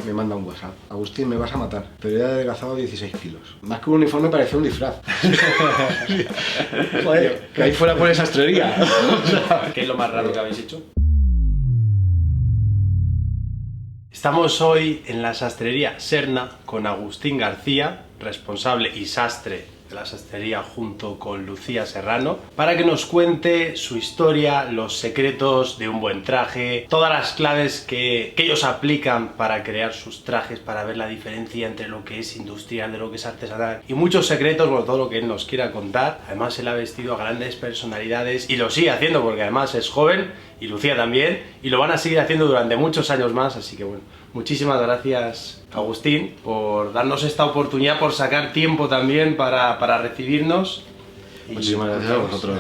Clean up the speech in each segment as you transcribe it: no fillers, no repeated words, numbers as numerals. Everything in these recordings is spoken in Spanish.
me manda un WhatsApp. Agustín, me vas a matar. Pero he adelgazado 16 kilos. Más que un uniforme parecía un disfraz. Joder, que ahí fuera por esa sastrería. O sea, ¿qué es lo más raro que habéis hecho? Estamos hoy en la sastrería Serna con Agustín García, responsable y sastre de la sastrería, junto con Lucía Serrano, para que nos cuente su historia, los secretos de un buen traje, todas las claves que ellos aplican para crear sus trajes, para ver la diferencia entre lo que es industrial de lo que es artesanal, y muchos secretos, bueno, todo lo que él nos quiera contar. Además, él ha vestido a grandes personalidades y lo sigue haciendo porque además es joven, y Lucía también, y lo van a seguir haciendo durante muchos años más. Así que bueno, muchísimas gracias, Agustín, por darnos esta oportunidad, por sacar tiempo también para recibirnos. Muchísimas gracias a vosotros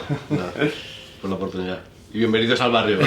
por la oportunidad. Y bienvenidos al barrio.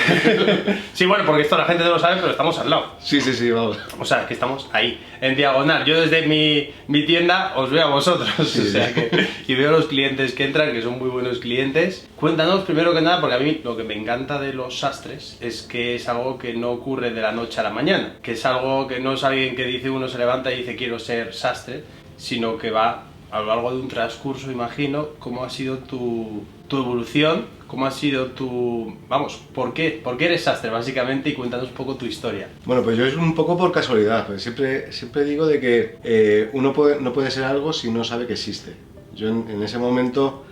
Sí, bueno, porque esto la gente no lo sabe, pero estamos al lado. Sí, vamos. O sea, que estamos ahí, en diagonal. Yo desde mi tienda os veo a vosotros, sí, o sea que, y veo a los clientes que entran, que son muy buenos clientes. Cuéntanos primero que nada, porque a mí lo que me encanta de los sastres es que es algo que no ocurre de la noche a la mañana, que es algo que no es alguien que dice, uno se levanta y dice quiero ser sastre, sino que va a lo largo de un transcurso. Imagino cómo ha sido tu evolución, cómo ha sido tu... Vamos, ¿por qué eres sastre básicamente? Y cuéntanos un poco tu historia. Bueno, pues yo es un poco por casualidad, pues siempre digo de que uno no puede ser algo si no sabe que existe. Yo en ese momento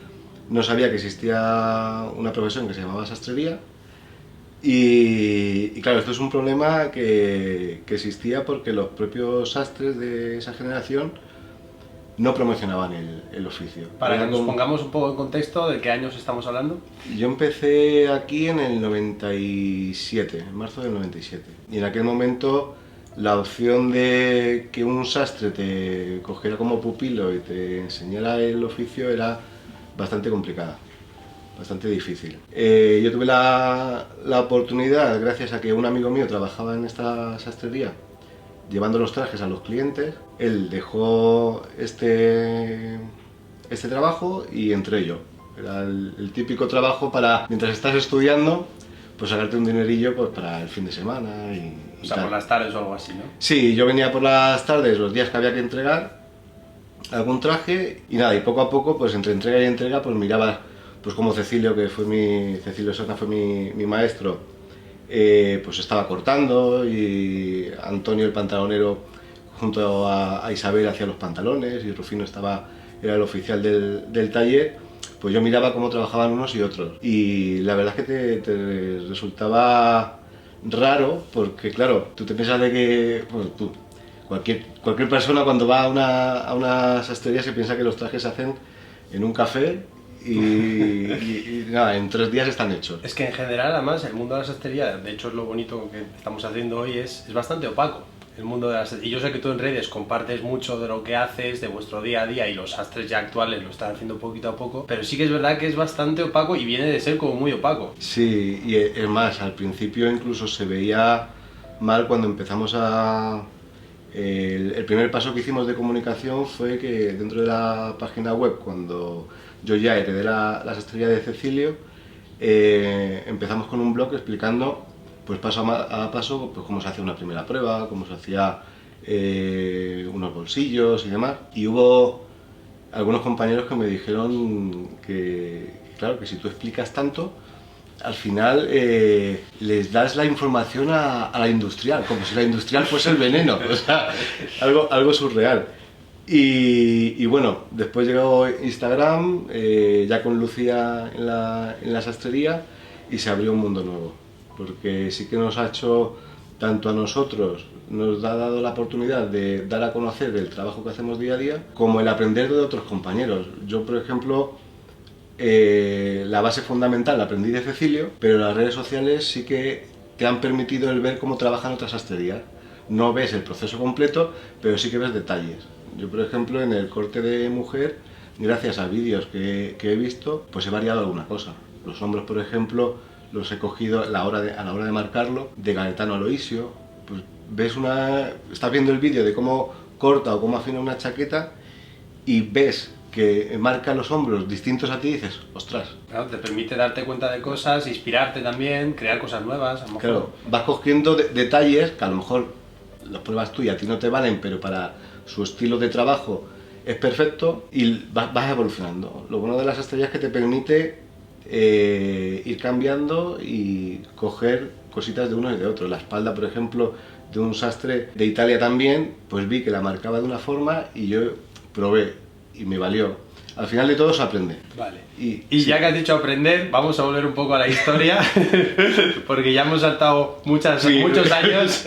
no sabía que existía una profesión que se llamaba sastrería, y claro, esto es un problema que existía porque los propios sastres de esa generación no promocionaban el oficio. Para que nos pongamos un poco en contexto, ¿de qué años estamos hablando? Yo empecé aquí en el 97, en marzo del 97. Y en aquel momento la opción de que un sastre te cogiera como pupilo y te enseñara el oficio era bastante complicada, bastante difícil. Yo tuve la oportunidad, gracias a que un amigo mío trabajaba en esta sastrería, llevando los trajes a los clientes. Él dejó este trabajo y entré yo. Era el típico trabajo para, mientras estás estudiando, pues sacarte un dinerillo pues, para el fin de semana o sea, tal. Por las tardes o algo así, ¿no? Sí, yo venía por las tardes, los días que había que entregar algún traje, y nada, y poco a poco, pues entre entrega y entrega, pues miraba, pues como Cecilio, Cecilio Serna fue mi maestro, pues estaba cortando, y Antonio el pantalonero junto a Isabel hacía los pantalones, y Rufino era el oficial del taller. Pues yo miraba cómo trabajaban unos y otros, y la verdad es que te resultaba raro, porque claro, tú te piensas de que, bueno, cualquier persona cuando va a una sastrería se piensa que los trajes se hacen en un café y nada, en 3 días están hechos. Es que en general, además, el mundo de la sastrería, de hecho es lo bonito que estamos haciendo hoy, es bastante opaco. El mundo de la sastrería. Y yo sé que tú en redes compartes mucho de lo que haces, de vuestro día a día, y los sastres ya actuales lo están haciendo poquito a poco, pero sí que es verdad que es bastante opaco y viene de ser como muy opaco. Sí, y es más, al principio incluso se veía mal cuando empezamos el primer paso que hicimos de comunicación fue que dentro de la página web, cuando yo ya heredé la sastrería de Cecilio, empezamos con un blog explicando pues paso a paso pues cómo se hace una primera prueba, cómo se hacía unos bolsillos y demás. Y hubo algunos compañeros que me dijeron que claro, que si tú explicas tanto, al final les das la información a la industrial, como si la industrial fuese el veneno, o sea, algo surreal. Y bueno, después llegó Instagram, ya con Lucía en la sastrería, y se abrió un mundo nuevo, porque sí que nos ha hecho, tanto a nosotros, nos ha dado la oportunidad de dar a conocer el trabajo que hacemos día a día, como el aprender de otros compañeros. Yo, por ejemplo, la base fundamental la aprendí de Cecilio, pero las redes sociales sí que te han permitido el ver cómo trabajan otras sastrerías. No ves el proceso completo, pero sí que ves detalles. Yo, por ejemplo, en el corte de mujer, gracias a vídeos que he visto, pues he variado alguna cosa. Los hombros, por ejemplo, los he cogido a la hora de marcarlo, de Gaetano Aloisio. Pues estás viendo el vídeo de cómo corta o cómo afina una chaqueta y ves que marca los hombros distintos a ti y dices, ostras. Claro, te permite darte cuenta de cosas, inspirarte también, crear cosas nuevas, a lo mejor. Claro, vas cogiendo detalles que a lo mejor las pruebas tú y a ti no te valen, pero para su estilo de trabajo es perfecto y vas evolucionando. Lo bueno de la sastrería es que te permite ir cambiando y coger cositas de uno y de otro. La espalda, por ejemplo, de un sastre de Italia también, pues vi que la marcaba de una forma y yo probé y me valió. Al final de todo se aprende. Vale. Y Y sí. ya que has dicho aprender, vamos a volver un poco a la historia, porque ya hemos saltado muchos años.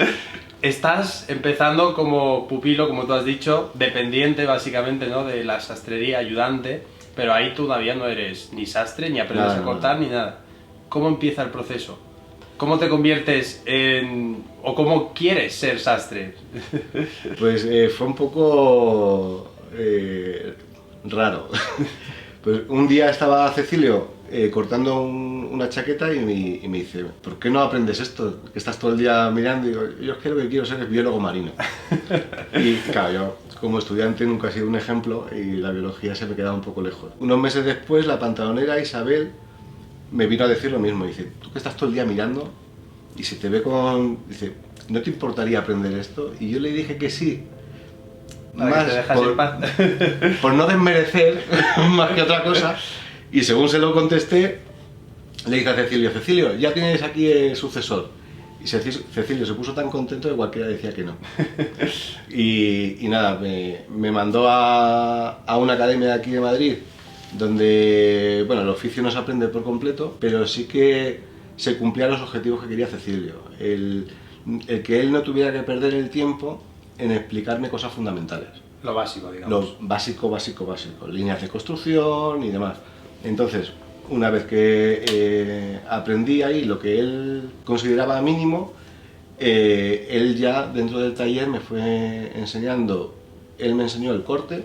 Estás empezando como pupilo, como tú has dicho, dependiente básicamente, ¿no?, de la sastrería, ayudante, pero ahí todavía no eres ni sastre, ni aprendes a cortar, ni nada. ¿Cómo empieza el proceso? ¿Cómo te conviertes en... o cómo quieres ser sastre? Pues fue un poco raro. Pues un día estaba Cecilio cortando una chaqueta y me dice, ¿por qué no aprendes esto? Que estás todo el día mirando. Y digo, yo es que lo que quiero ser es biólogo marino. Y claro, yo como estudiante nunca he sido un ejemplo y la biología se me quedaba un poco lejos. Unos meses después la pantalonera Isabel me vino a decir lo mismo. Dice, tú que estás todo el día mirando y se te ve con... Dice, ¿no te importaría aprender esto? Y yo le dije que sí. Para que te dejas en paz. Por no desmerecer más que otra cosa. Y según se lo contesté, le dije a Cecilio, Cecilio, ya tienes aquí el sucesor. Y Cecilio se puso tan contento que cualquiera decía que no. Y nada, me mandó a una academia de aquí de Madrid, donde, bueno, el oficio no se aprende por completo, pero sí que se cumplían los objetivos que quería Cecilio. El que él no tuviera que perder el tiempo en explicarme cosas fundamentales. Lo básico, digamos. Lo básico, líneas de construcción y demás. Entonces, una vez que aprendí ahí lo que él consideraba mínimo, él ya dentro del taller me fue enseñando, él me enseñó el corte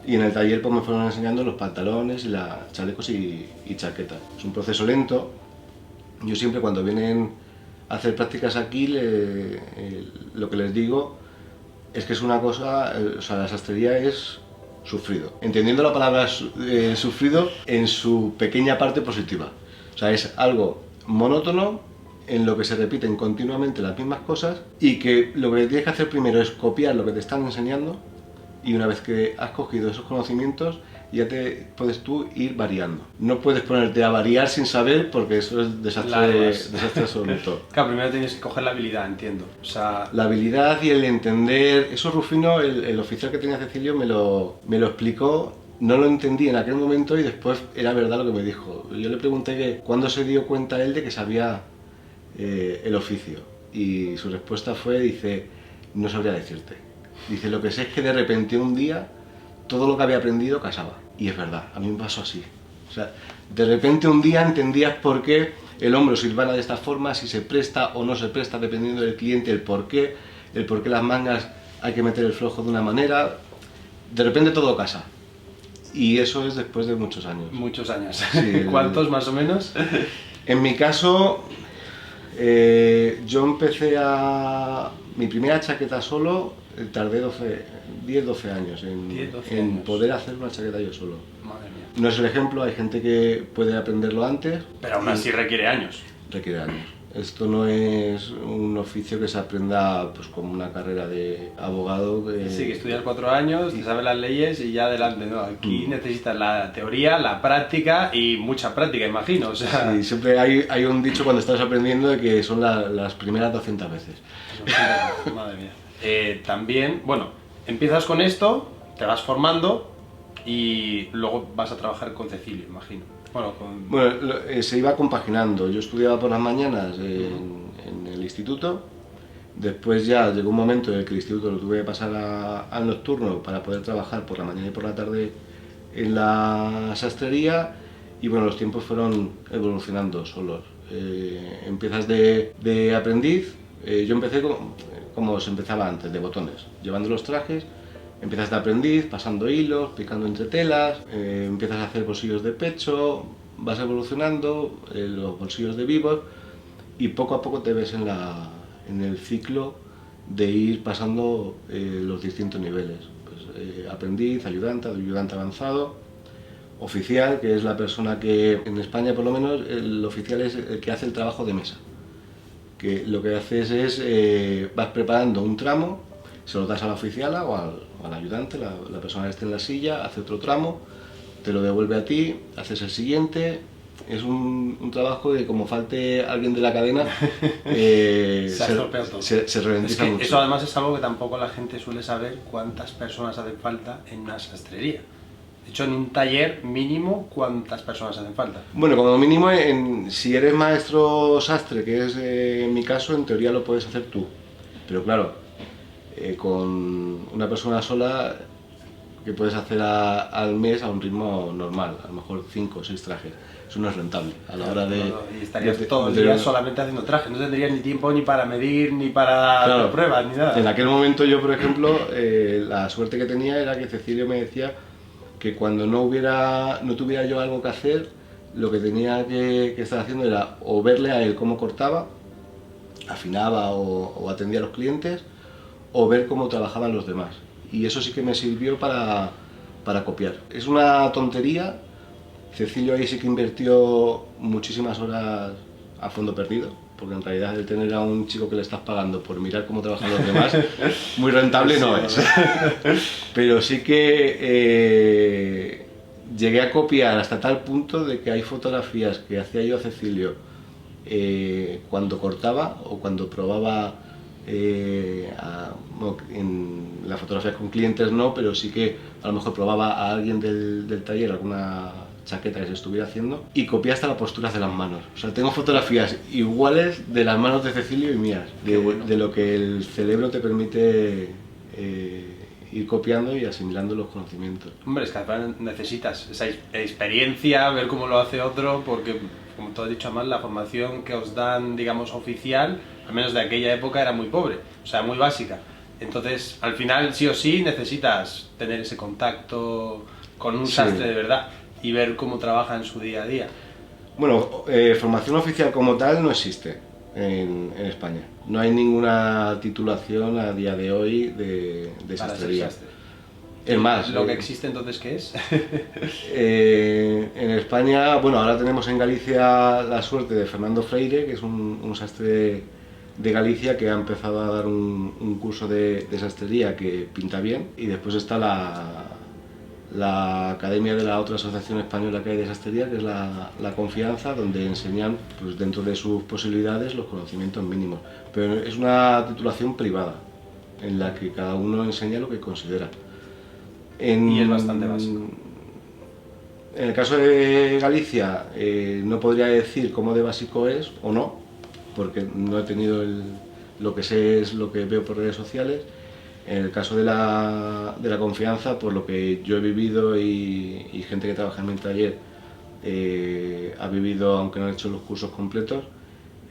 y en el taller pues me fueron enseñando los pantalones y los chalecos y chaquetas. Es un proceso lento. Yo siempre cuando vienen a hacer prácticas aquí, lo que les digo es que es una cosa, o sea, la sastrería es sufrido. Entendiendo la palabra sufrido en su pequeña parte positiva. O sea, es algo monótono en lo que se repiten continuamente las mismas cosas y que lo que tienes que hacer primero es copiar lo que te están enseñando y una vez que has cogido esos conocimientos ya te puedes tú ir variando. No puedes ponerte a variar sin saber porque eso es desastre absoluto. Claro, primero tienes que coger la habilidad, entiendo. O sea... La habilidad y el entender, eso Rufino, el oficial que tenía Cecilio me lo explicó, no lo entendí en aquel momento y después era verdad lo que me dijo. Yo le pregunté que cuándo se dio cuenta él de que sabía el oficio y su respuesta fue, dice, no sabría decirte. Dice, lo que sé es que de repente un día todo lo que había aprendido casaba. Y es verdad, a mí me pasó así. O sea, de repente un día entendías por qué el hombro silvana de esta forma, si se presta o no se presta dependiendo del cliente, el por qué las mangas hay que meter el flojo de una manera. De repente todo casa. Y eso es después de muchos años. Muchos años. Sí, ¿Cuántos más o menos? En mi caso, yo empecé mi primera chaqueta solo, tardé 10-12 años en poder hacer una chaqueta yo solo. Madre mía. No es el ejemplo, hay gente que puede aprenderlo antes. Pero aún así requiere años. Requiere años. Esto no es un oficio que se aprenda pues como una carrera de abogado. Sí, que estudias 4 años, te sabes las leyes y ya adelante, ¿no? Aquí necesitas la teoría, la práctica y mucha práctica, imagino. O sea... Sí, siempre hay un dicho cuando estás aprendiendo de que son las primeras 200 veces. Madre mía. También, bueno, empiezas con esto, te vas formando y luego vas a trabajar con Cecilio, imagino. Bueno, se iba compaginando. Yo estudiaba por las mañanas en el instituto. Después ya llegó un momento en el que el instituto lo tuve que pasar al nocturno para poder trabajar por la mañana y por la tarde en la sastrería. Y bueno, los tiempos fueron evolucionando solos. Empiezas de aprendiz. Yo empecé como se empezaba antes, de botones, llevando los trajes. Empiezas de aprendiz, pasando hilos, picando entre telas, empiezas a hacer bolsillos de pecho, vas evolucionando, los bolsillos de vivos y poco a poco te ves en el ciclo de ir pasando los distintos niveles. Pues, aprendiz, ayudante avanzado, oficial, que es la persona que, en España por lo menos, el oficial es el que hace el trabajo de mesa. que lo que haces es, vas preparando un tramo, se lo das a la oficiala o al ayudante, la persona que esté en la silla, hace otro tramo, te lo devuelve a ti, haces el siguiente. Es un trabajo que, como falte alguien de la cadena, se ralentiza mucho. Eso además es algo que tampoco la gente suele saber, cuántas personas hacen falta en una sastrería. De hecho, en un taller mínimo, ¿cuántas personas hacen falta? Bueno, como mínimo, si eres maestro sastre, que es en mi caso, en teoría lo puedes hacer tú. Pero claro, con una persona sola, que puedes hacer al mes a un ritmo normal, a lo mejor 5 o 6 trajes. Eso no es rentable a la hora de... Y estarías todo el día solamente haciendo trajes, no tendrías ni tiempo ni para medir, ni para hacer pruebas, ni nada. En aquel momento yo, por ejemplo, la suerte que tenía era que Cecilio me decía que cuando no tuviera yo algo que hacer, lo que tenía que estar haciendo era o verle a él cómo cortaba, afinaba o atendía a los clientes, o ver cómo trabajaban los demás. Y eso sí que me sirvió para copiar. Es una tontería. Cecilio ahí sí que invirtió muchísimas horas a fondo perdido, porque en realidad el tener a un chico que le estás pagando por mirar cómo trabajan los demás, muy rentable no es. Pero sí que llegué a copiar hasta tal punto de que hay fotografías que hacía yo a Cecilio cuando cortaba o cuando probaba, en las fotografías con clientes no, pero sí que a lo mejor probaba a alguien del taller alguna chaqueta que se estuviera haciendo y copié hasta las posturas de las manos. O sea, tengo fotografías iguales de las manos de Cecilio y mías, de lo que el cerebro te permite ir copiando y asimilando los conocimientos. Hombre, es que necesitas esa experiencia, ver cómo lo hace otro, porque, como tú has dicho, además, la formación que os dan, digamos, oficial, al menos de aquella época, era muy pobre, o sea, muy básica. Entonces, al final, sí o sí, necesitas tener ese contacto con un sastre de verdad y ver cómo trabaja en su día a día. Bueno, formación oficial como tal no existe en España. No hay ninguna titulación a día de hoy de sastrería. Es más, ¿lo que existe entonces qué es? En España, bueno, ahora tenemos en Galicia la suerte de Fernando Freire, que es un sastre de Galicia que ha empezado a dar un curso de sastrería que pinta bien, y después está la academia de la otra asociación española que hay de sastrería, que es la Confianza, donde enseñan, pues, dentro de sus posibilidades, los conocimientos mínimos. Pero es una titulación privada, en la que cada uno enseña lo que considera. Y es bastante básico. En el caso de Galicia, no podría decir cómo de básico es o no, porque no he tenido lo que sé es lo que veo por redes sociales. En el caso de la Confianza, por lo que yo he vivido y gente que trabaja en mi taller ha vivido, aunque no ha hecho los cursos completos,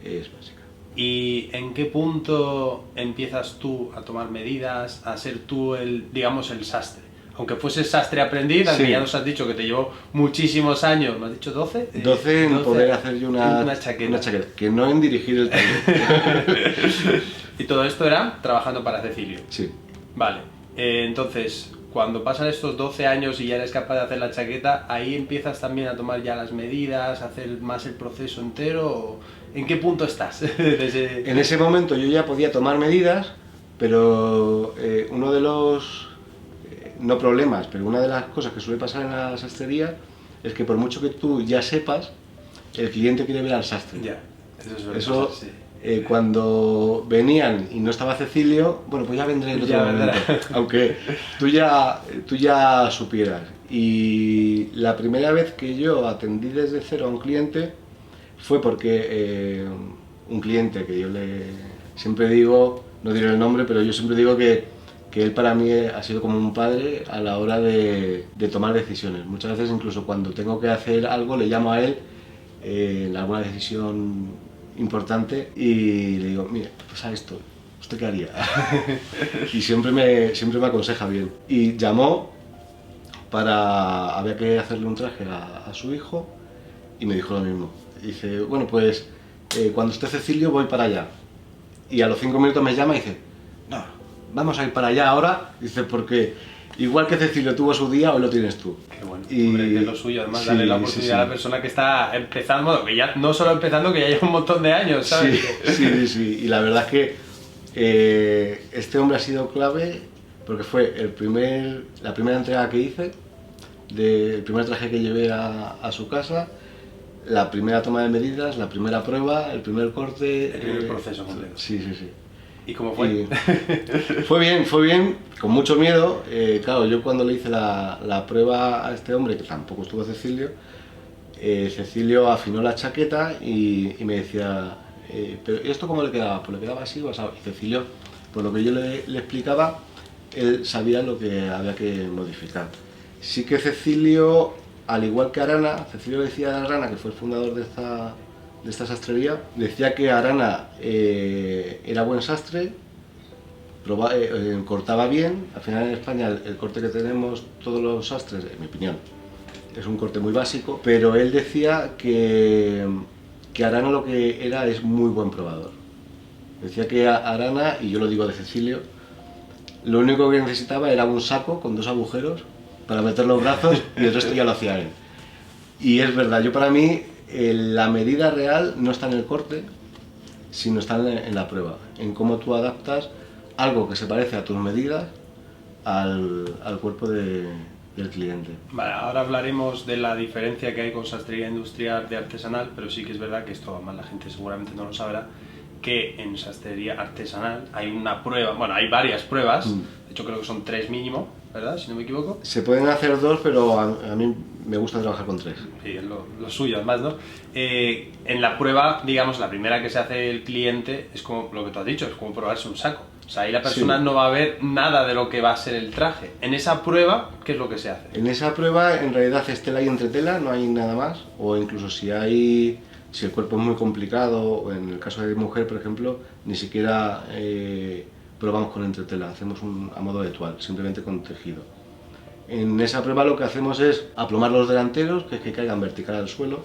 es básica. ¿Y en qué punto empiezas tú a tomar medidas, a ser tú digamos, el sastre? Aunque fueses sastre aprendiz, aunque ya nos has dicho que te llevó muchísimos años, ¿me has dicho 12? 12 en poder hacer yo una chaqueta, que no en dirigir el taller. ¿Y todo esto era trabajando para Cecilio? Sí. Vale, entonces, cuando pasan estos 12 años y ya eres capaz de hacer la chaqueta, ¿ahí empiezas también a tomar ya las medidas, a hacer más el proceso entero? ¿O en qué punto estás? En ese momento yo ya podía tomar medidas, pero uno de los, no problemas, pero una de las cosas que suele pasar en la sastrería es que por mucho que tú ya sepas, el cliente quiere ver al sastre. Ya, eso suele pasar, sí. Cuando venían y no estaba Cecilio, bueno, pues ya vendré en otro momento, aunque tú ya supieras. Y la primera vez que yo atendí desde cero a un cliente fue porque un cliente que yo siempre digo, no diré el nombre, pero yo siempre digo que él para mí ha sido como un padre a la hora de tomar decisiones. Muchas veces, incluso cuando tengo que hacer algo, le llamo a él en alguna decisión importante y le digo, mire, pasa esto, ¿usted qué haría? Y siempre me aconseja bien. Y llamó había que hacerle un traje a su hijo y me dijo lo mismo. Y dice, bueno, pues cuando esté Cecilio voy para allá. Y a los 5 minutos me llama y dice, no, vamos a ir para allá ahora, dice, porque igual que Cecilio tuvo su día, hoy lo tienes tú. Qué bueno, Y hombre, que es lo suyo, además sí, darle la sí, oportunidad sí. a la persona que está empezando, bueno, que ya no solo empezando, que ya lleva un montón de años, ¿sabes? Sí. Y la verdad es que este hombre ha sido clave porque fue la primera entrega que hice, el primer traje que llevé a su casa, la primera toma de medidas, la primera prueba, el primer corte. El primer proceso completo. Sí. ¿Y cómo fue? Fue bien, con mucho miedo. Claro, yo cuando le hice la prueba a este hombre, que tampoco estuvo Cecilio, Cecilio afinó la chaqueta y me decía, pero ¿y esto cómo le quedaba? Pues le quedaba así o así. Y Cecilio, por lo que yo le explicaba, él sabía lo que había que modificar. Sí que Cecilio, al igual que Arana, Cecilio decía a Arana, que fue el fundador de esta sastrería, decía que Arana era buen sastre, cortaba bien. Al final en España el corte que tenemos todos los sastres, en mi opinión, es un corte muy básico, pero él decía que Arana lo que era es muy buen probador. Decía que Arana, y yo lo digo de Cecilio, lo único que necesitaba era un saco con 2 agujeros para meter los brazos y el resto ya lo hacía él. Y es verdad, yo para mí la medida real no está en el corte, sino está en la prueba, en cómo tú adaptas algo que se parece a tus medidas al cuerpo del cliente. Vale, ahora hablaremos de la diferencia que hay con sastrería industrial de artesanal, pero sí que es verdad que esto, además la gente seguramente no lo sabrá, que en sastrería artesanal hay una prueba, bueno, hay varias pruebas, de hecho creo que son 3 mínimo, ¿verdad? Si no me equivoco. Se pueden hacer 2, pero a mí me gusta trabajar con 3. Sí, es lo suyo además, ¿no? En la prueba, digamos, la primera que se hace el cliente es como lo que tú has dicho, es como probarse un saco. O sea, ahí la persona no va a ver nada de lo que va a ser el traje. En esa prueba, ¿qué es lo que se hace? En esa prueba, en realidad, es tela y entretela, no hay nada más. O incluso si el cuerpo es muy complicado, o en el caso de mujer, por ejemplo, ni siquiera probamos con entretela, hacemos a modo de toile, simplemente con tejido. En esa prueba lo que hacemos es aplomar los delanteros, que es que caigan vertical al suelo,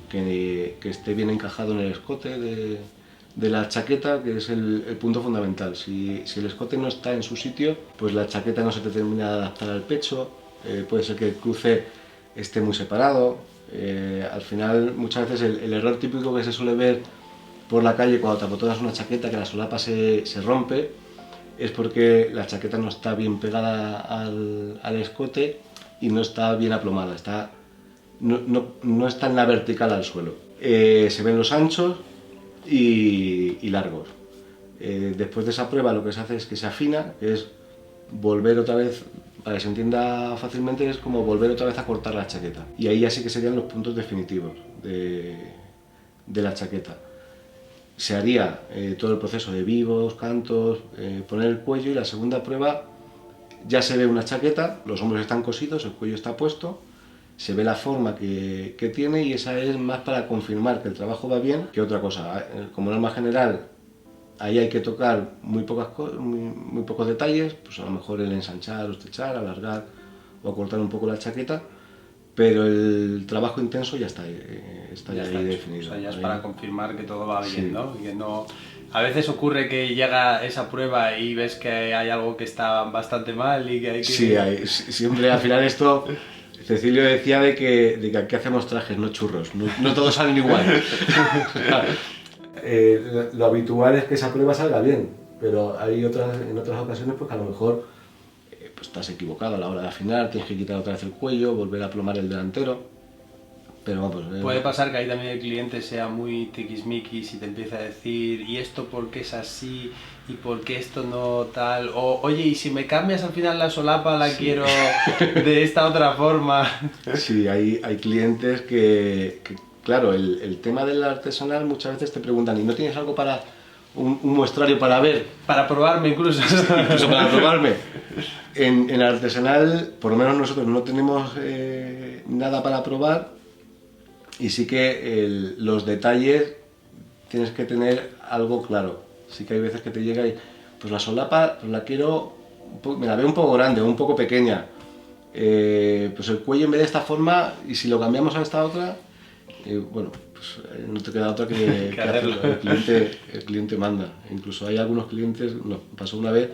que esté bien encajado en el escote de la chaqueta, que es el punto fundamental. Si el escote no está en su sitio, pues la chaqueta no se te termina de adaptar al pecho, puede ser que el cruce esté muy separado. Al final, muchas veces el error típico que se suele ver por la calle cuando te abotonas una chaqueta, que la solapa se rompe, es porque la chaqueta no está bien pegada al escote y no está bien aplomada, no está en la vertical al suelo. Se ven los anchos y largos. Después de esa prueba lo que se hace es que se afina, que es volver otra vez, para que se entienda fácilmente, es como volver otra vez a cortar la chaqueta. Y ahí ya sí que serían los puntos definitivos de la chaqueta. Se haría todo el proceso de vivos, cantos, poner el cuello, y la segunda prueba ya se ve una chaqueta, los hombros están cosidos, el cuello está puesto, se ve la forma que tiene, y esa es más para confirmar que el trabajo va bien que otra cosa. Como norma general, ahí hay que tocar muy pocos detalles, pues a lo mejor el ensanchar o estrechar, alargar o cortar un poco la chaqueta, pero el trabajo intenso ya está ahí definido. O sea, ya es ahí. para confirmar que todo va bien, Sí. ¿no? Y que no... A veces ocurre que llega esa prueba y ves que hay algo que está bastante mal y que hay que... Sí, siempre al final esto... Cecilio decía de que aquí hacemos trajes, no churros, no todos salen igual. Lo habitual es que esa prueba salga bien, pero hay en otras ocasiones pues que a lo mejor pues estás equivocado a la hora de afinar, tienes que quitar otra vez el cuello, volver a plomar el delantero. Pero vamos, Puede pasar que ahí también el cliente sea muy tiquismiquis y te empiece a decir, ¿y esto por qué es así? ¿Y por qué esto no tal? O, oye, ¿y si me cambias al final la solapa la quiero de esta otra forma? Sí, hay clientes que claro, el tema del artesanal muchas veces te preguntan, ¿y no tienes algo para un muestrario para ver? Para probarme incluso. Incluso para probarme. En el artesanal, por lo menos nosotros no tenemos nada para probar, y sí que los detalles tienes que tener algo claro. Sí que hay veces que te llega y pues la solapa pues la quiero, me la veo un poco grande o un poco pequeña. Pues el cuello en vez de esta forma, y si lo cambiamos a esta otra, bueno, pues no te queda otra que hacerlo. El cliente manda. Incluso hay algunos clientes, nos pasó una vez,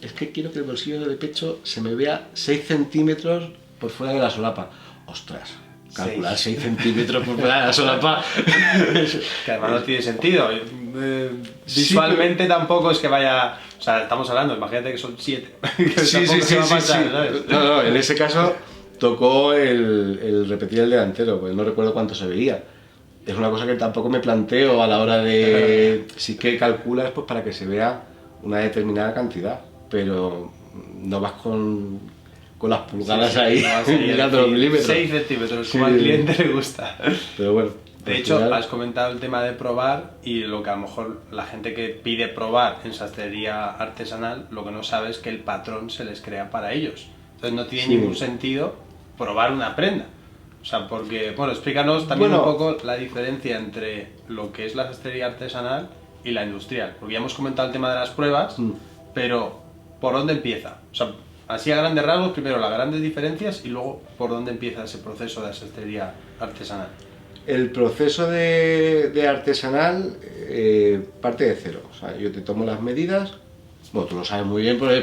es que quiero que el bolsillo de pecho se me vea 6 centímetros por fuera de la solapa. Ostras, calcular 6 centímetros por fuera de la solapa. Que además no tiene sentido. Visualmente tampoco es que vaya... O sea, estamos hablando, imagínate que son 7. Sí. No, en ese caso tocó el repetir el delantero, pues no recuerdo cuánto se veía. Es una cosa que tampoco me planteo a la hora de... Sí que calculas pues para que se vea una determinada cantidad, pero no vas con las pulgadas ahí mirando los milímetros. 6 centímetros, como al cliente le gusta. Pero bueno. De hecho, has comentado el tema de probar y lo que a lo mejor la gente que pide probar en sastrería artesanal, lo que no sabe es que el patrón se les crea para ellos. Entonces no tiene ningún sentido probar una prenda. O sea, porque, bueno, explícanos también un poco la diferencia entre lo que es la sastrería artesanal y la industrial. Porque ya hemos comentado el tema de las pruebas, pero ¿por dónde empieza? O sea, así a grandes rasgos, primero las grandes diferencias y luego por dónde empieza ese proceso de sastrería artesanal. El proceso de artesanal parte de cero. O sea, yo te tomo las medidas, bueno, tú lo sabes muy bien, pero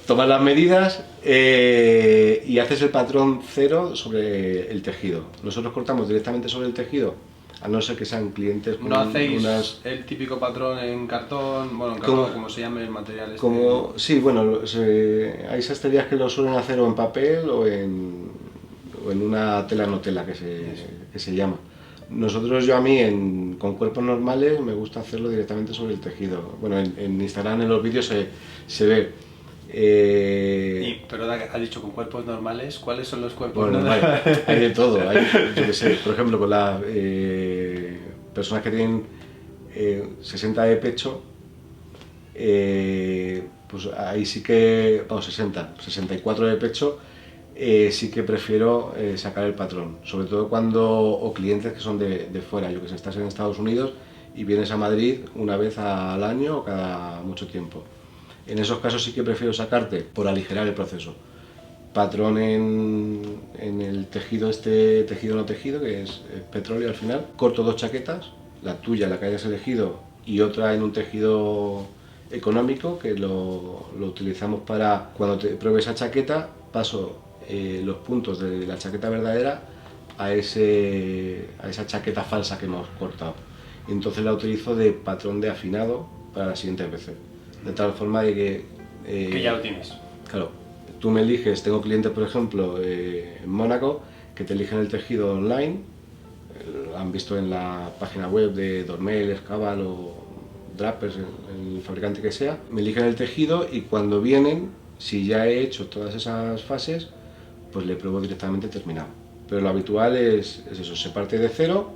tomas las medidas y haces el patrón cero sobre el tejido. Nosotros cortamos directamente sobre el tejido, a no ser que sean clientes con ¿No hacéis el típico patrón en cartón, bueno, en cartón, como se llame el material este? Sí, bueno, hay sastrerías que lo suelen hacer o en papel o en una tela no tela que se llama. Nosotros, con cuerpos normales me gusta hacerlo directamente sobre el tejido. Bueno, en Instagram en los vídeos se ve. Pero has dicho con cuerpos normales, ¿cuáles son los cuerpos bueno, normales? Hay de todo, yo qué sé, por ejemplo, con las personas que tienen 60 de pecho, pues ahí sí que, vamos, 64 de pecho, sí que prefiero sacar el patrón, sobre todo o clientes que son de fuera, yo que sé, estás en Estados Unidos y vienes a Madrid una vez al año o cada mucho tiempo. En esos casos sí que prefiero sacarte por aligerar el proceso. Patrón en el tejido, tejido no tejido, que es petróleo al final. Corto 2 chaquetas, la tuya, la que hayas elegido, y otra en un tejido económico, que lo utilizamos para cuando te pruebe esa chaqueta, paso los puntos de la chaqueta verdadera a esa chaqueta falsa que hemos cortado. Y entonces la utilizo de patrón de afinado para las siguientes veces. De tal forma de que ya lo tienes. Claro, tú me eliges, tengo clientes por ejemplo en Mónaco que te eligen el tejido online, lo han visto en la página web de Dormel, Escabal o Drapers, el fabricante que sea, me eligen el tejido y cuando vienen, si ya he hecho todas esas fases, pues le pruebo directamente terminado. Pero lo habitual es eso, se parte de cero,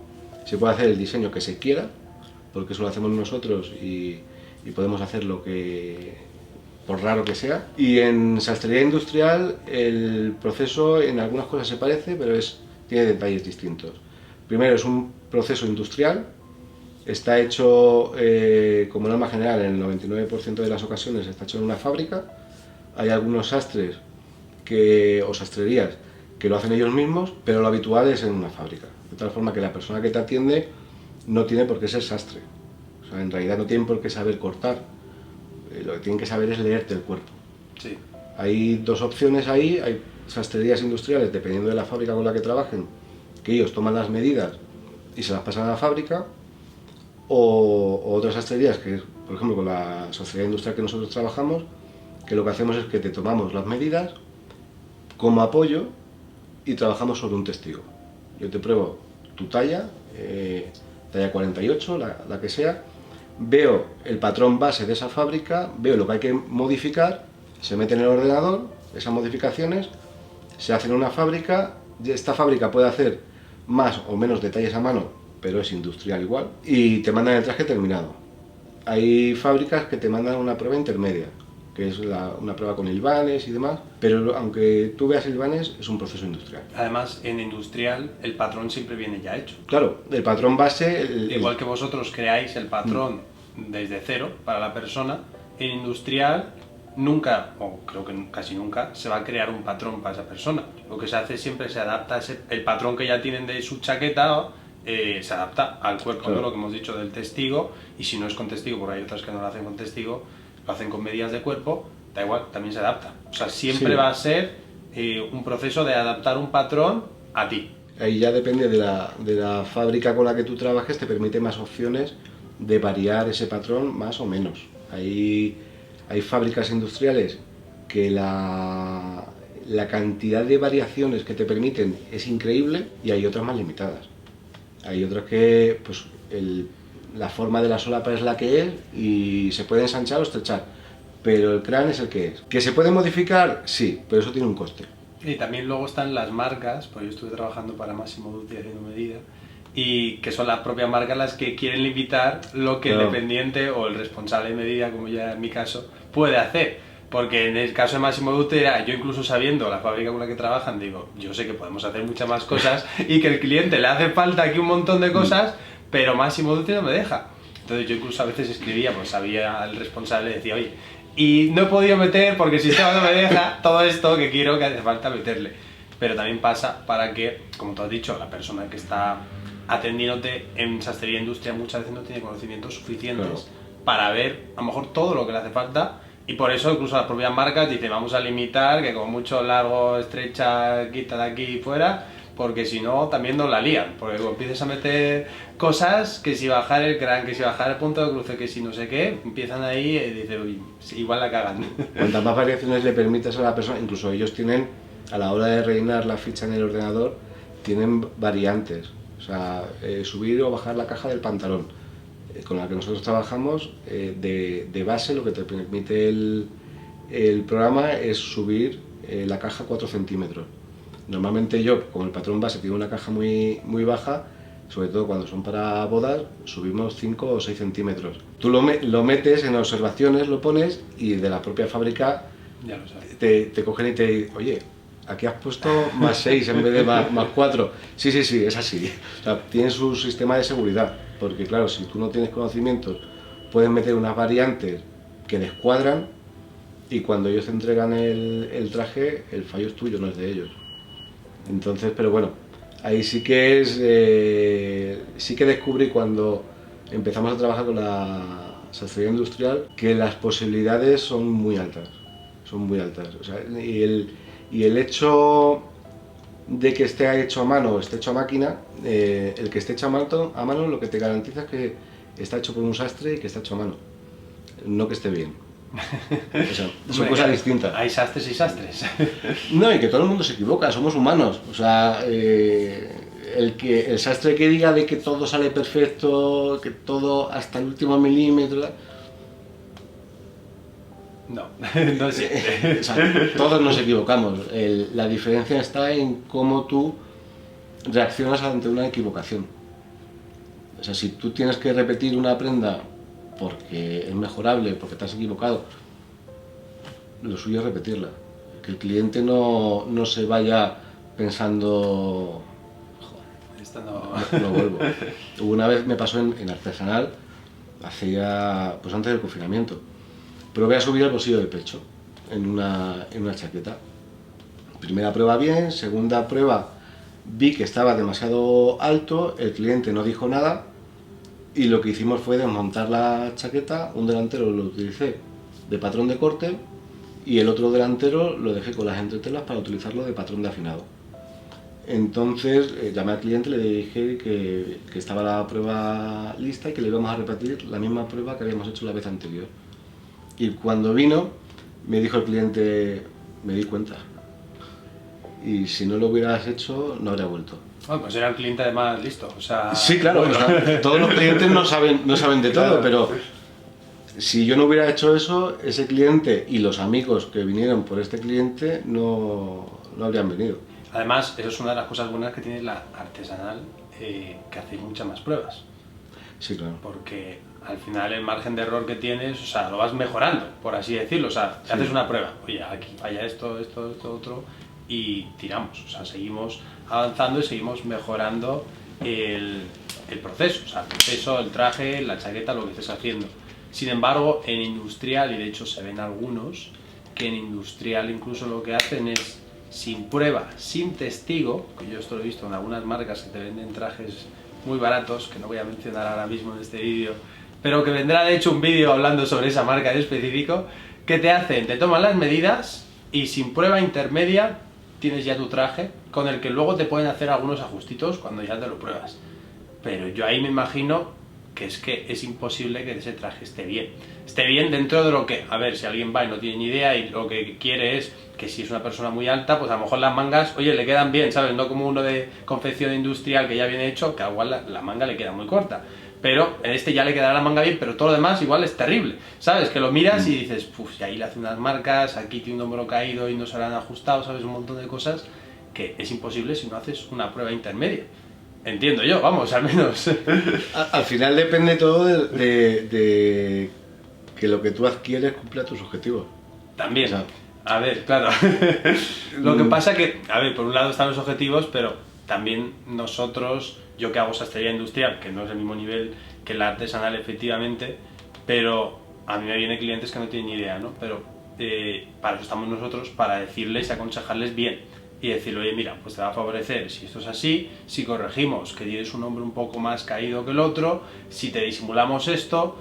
se puede hacer el diseño que se quiera, porque eso lo hacemos nosotros y podemos hacer lo que, por raro que sea. Y en sastrería industrial el proceso en algunas cosas se parece, pero tiene detalles distintos. Primero, es un proceso industrial, está hecho como norma general en el 99% de las ocasiones está hecho en una fábrica. Hay algunos sastres o sastrerías que lo hacen ellos mismos, pero lo habitual es en una fábrica, de tal forma que la persona que te atiende no tiene por qué ser sastre. O sea, en realidad no tienen por qué saber cortar, lo que tienen que saber es leerte el cuerpo. Sí. Hay dos opciones ahí, hay sastrerías industriales, dependiendo de la fábrica con la que trabajen, que ellos toman las medidas y se las pasan a la fábrica, o otras sastrerías, que por ejemplo con la sastrería industrial que nosotros trabajamos, que lo que hacemos es que te tomamos las medidas como apoyo y trabajamos sobre un testigo. Yo te pruebo tu talla, talla 48, la que sea, veo el patrón base de esa fábrica, veo lo que hay que modificar, se mete en el ordenador, esas modificaciones, se hacen en una fábrica, y esta fábrica puede hacer más o menos detalles a mano, pero es industrial igual, y te mandan el traje terminado. Hay fábricas que te mandan una prueba intermedia, que es una prueba con hilvanes y demás, pero aunque tú veas hilvanes, es un proceso industrial. Además, en industrial el patrón siempre viene ya hecho. Claro, el patrón base... Igual que vosotros creáis el patrón desde cero para la persona, en industrial nunca, o creo que casi nunca, se va a crear un patrón para esa persona. Lo que se hace siempre se adapta el patrón que ya tienen de su chaqueta, se adapta al cuerpo, claro. ¿No? Lo que hemos dicho del testigo, y si no es con testigo, porque hay otras que no lo hacen con testigo, lo hacen con medidas de cuerpo, da igual, también se adapta. O sea, siempre Sí. va a ser un proceso de adaptar un patrón a ti. Ahí ya depende de la fábrica con la que tú trabajes, te permite más opciones de variar ese patrón más o menos. Hay fábricas industriales que la cantidad de variaciones que te permiten es increíble y hay otras más limitadas. Hay otras que pues, la forma de la solapa es la que es y se puede ensanchar o estrechar, pero el crán es el que es. ¿Que se puede modificar? Sí, pero eso tiene un coste. Y también luego están las marcas, pues yo estuve trabajando para Massimo Dutti haciendo medida, y que son las propias marcas las que quieren limitar lo que el Claro. dependiente o el responsable de medida, como ya en mi caso, puede hacer. Porque en el caso de Massimo Dutti era, yo incluso sabiendo la fábrica con la que trabajan, digo, yo sé que podemos hacer muchas más cosas y que el cliente le hace falta aquí un montón de cosas, pero Massimo Dutti no me deja. Entonces yo incluso a veces escribía, pues sabía al responsable, decía, oye, y no he podido meter porque el sistema no me deja todo esto que quiero, que hace falta meterle. Pero también pasa para que, como tú has dicho, la persona que está atendiéndote en sastrería e industria muchas veces no tiene conocimientos suficientes Claro. para ver a lo mejor todo lo que le hace falta, y por eso incluso las propias marcas dicen vamos a limitar, que como mucho largo, estrecha, quita de aquí y fuera, porque si no también nos la lían, porque como empieces a meter cosas, que si bajar el crán, que si bajar el punto de cruce, que si no sé qué, empiezan ahí y dicen, uy, sí, igual la cagan. Cuantas más variaciones le permitas a la persona, incluso ellos tienen, a la hora de rellenar la ficha en el ordenador, tienen variantes. O sea, subir o bajar la caja del pantalón. Con la que nosotros trabajamos, de base lo que te permite el programa es subir la caja 4 centímetros. Normalmente yo, como el patrón base tiene una caja muy baja, sobre todo cuando son para bodas, subimos 5 o 6 centímetros. Tú lo metes en observaciones, lo pones y de la propia fábrica Ya lo sabes. te cogen y te dicen, oye, aquí has puesto más 6 en vez de más 4. Sí, sí, sí, es así. O sea, tienen su sistema de seguridad, porque claro, si tú no tienes conocimientos, pueden meter unas variantes que descuadran y cuando ellos te entregan el traje, el fallo es tuyo, no es de ellos. Entonces, pero bueno, ahí sí que sí que descubrí cuando empezamos a trabajar con la sastrería industrial que las posibilidades son muy altas, son muy altas. O sea, y el hecho de que esté hecho a mano o esté hecho a máquina, el que esté hecho a mano lo que te garantiza es que está hecho por un sastre y que está hecho a mano, no que esté bien. O sea, son cosas distintas. Hay sastres y sastres. No, y que todo el mundo se equivoca, somos humanos. O sea, el sastre que diga de que todo sale perfecto, que todo hasta el último milímetro, No, no siempre. o sea, todos nos equivocamos. La diferencia está en cómo tú reaccionas ante una equivocación. O sea, si tú tienes que repetir una prenda porque es mejorable, porque te has equivocado, lo suyo es repetirla. Que el cliente no se vaya pensando, Esto no... no vuelvo. Una vez me pasó en artesanal, hacía, pues antes del confinamiento. Probé a subir el bolsillo del pecho en una chaqueta. Primera prueba bien, segunda prueba vi que estaba demasiado alto, el cliente no dijo nada y lo que hicimos fue desmontar la chaqueta, un delantero lo utilicé de patrón de corte y el otro delantero lo dejé con las entretelas para utilizarlo de patrón de afinado. Entonces llamé al cliente y le dije que estaba la prueba lista y que le íbamos a repetir la misma prueba que habíamos hecho la vez anterior. Y cuando vino, me dijo el cliente, me di cuenta. Y si no lo hubieras hecho, no habría vuelto. Bueno, pues era un cliente además listo, o sea... Sí, claro, bueno. o sea, todos los clientes no saben de todo, Claro. pero si yo no hubiera hecho eso, ese cliente y los amigos que vinieron por este cliente no habrían venido. Además, eso es una de las cosas buenas que tiene la artesanal, que hace muchas más pruebas. Sí, claro. Porque al final el margen de error que tienes, o sea, lo vas mejorando, por así decirlo. O sea, te Sí. haces una prueba, oye, aquí falla esto, otro, y tiramos. O sea, seguimos avanzando y seguimos mejorando el proceso. O sea, el proceso, el traje, la chaqueta, lo que estés haciendo. Sin embargo, en industrial, y de hecho se ven algunos, que en industrial incluso lo que hacen es sin prueba, sin testigo, que yo esto lo he visto en algunas marcas que te venden trajes muy baratos, que no voy a mencionar ahora mismo en este vídeo, pero que vendrá de hecho un vídeo hablando sobre esa marca en específico, que te hacen, te toman las medidas y sin prueba intermedia tienes ya tu traje, con el que luego te pueden hacer algunos ajustitos cuando ya te lo pruebas. Pero yo ahí me imagino que es imposible que ese traje esté bien. Esté bien dentro de lo que, a ver, si alguien va y no tiene ni idea y lo que quiere es que si es una persona muy alta, pues a lo mejor las mangas, oye, le quedan bien, ¿sabes? No como uno de confección industrial que ya viene hecho, que igual la manga le queda muy corta. Pero en este ya le quedará la manga bien, pero todo lo demás igual es terrible, ¿sabes? Que lo miras y dices, puf, y ahí le hace unas marcas, aquí tiene un hombro caído y no se lo han ajustado, ¿sabes? Un montón de cosas que es imposible si no haces una prueba intermedia. Entiendo yo, vamos, al menos. Al final depende todo de que lo que tú adquieres cumpla tus objetivos. También. O sea, a ver, claro. Lo que pasa que, a ver, por un lado están los objetivos, pero también nosotros, yo que hago sastrería industrial, que no es el mismo nivel que la artesanal efectivamente, pero a mí me vienen clientes que no tienen ni idea, ¿no? Pero para eso estamos nosotros, para decirles y aconsejarles bien. Y decirle, oye, mira, pues te va a favorecer si esto es así, si corregimos que tienes un hombro un poco más caído que el otro, si te disimulamos esto,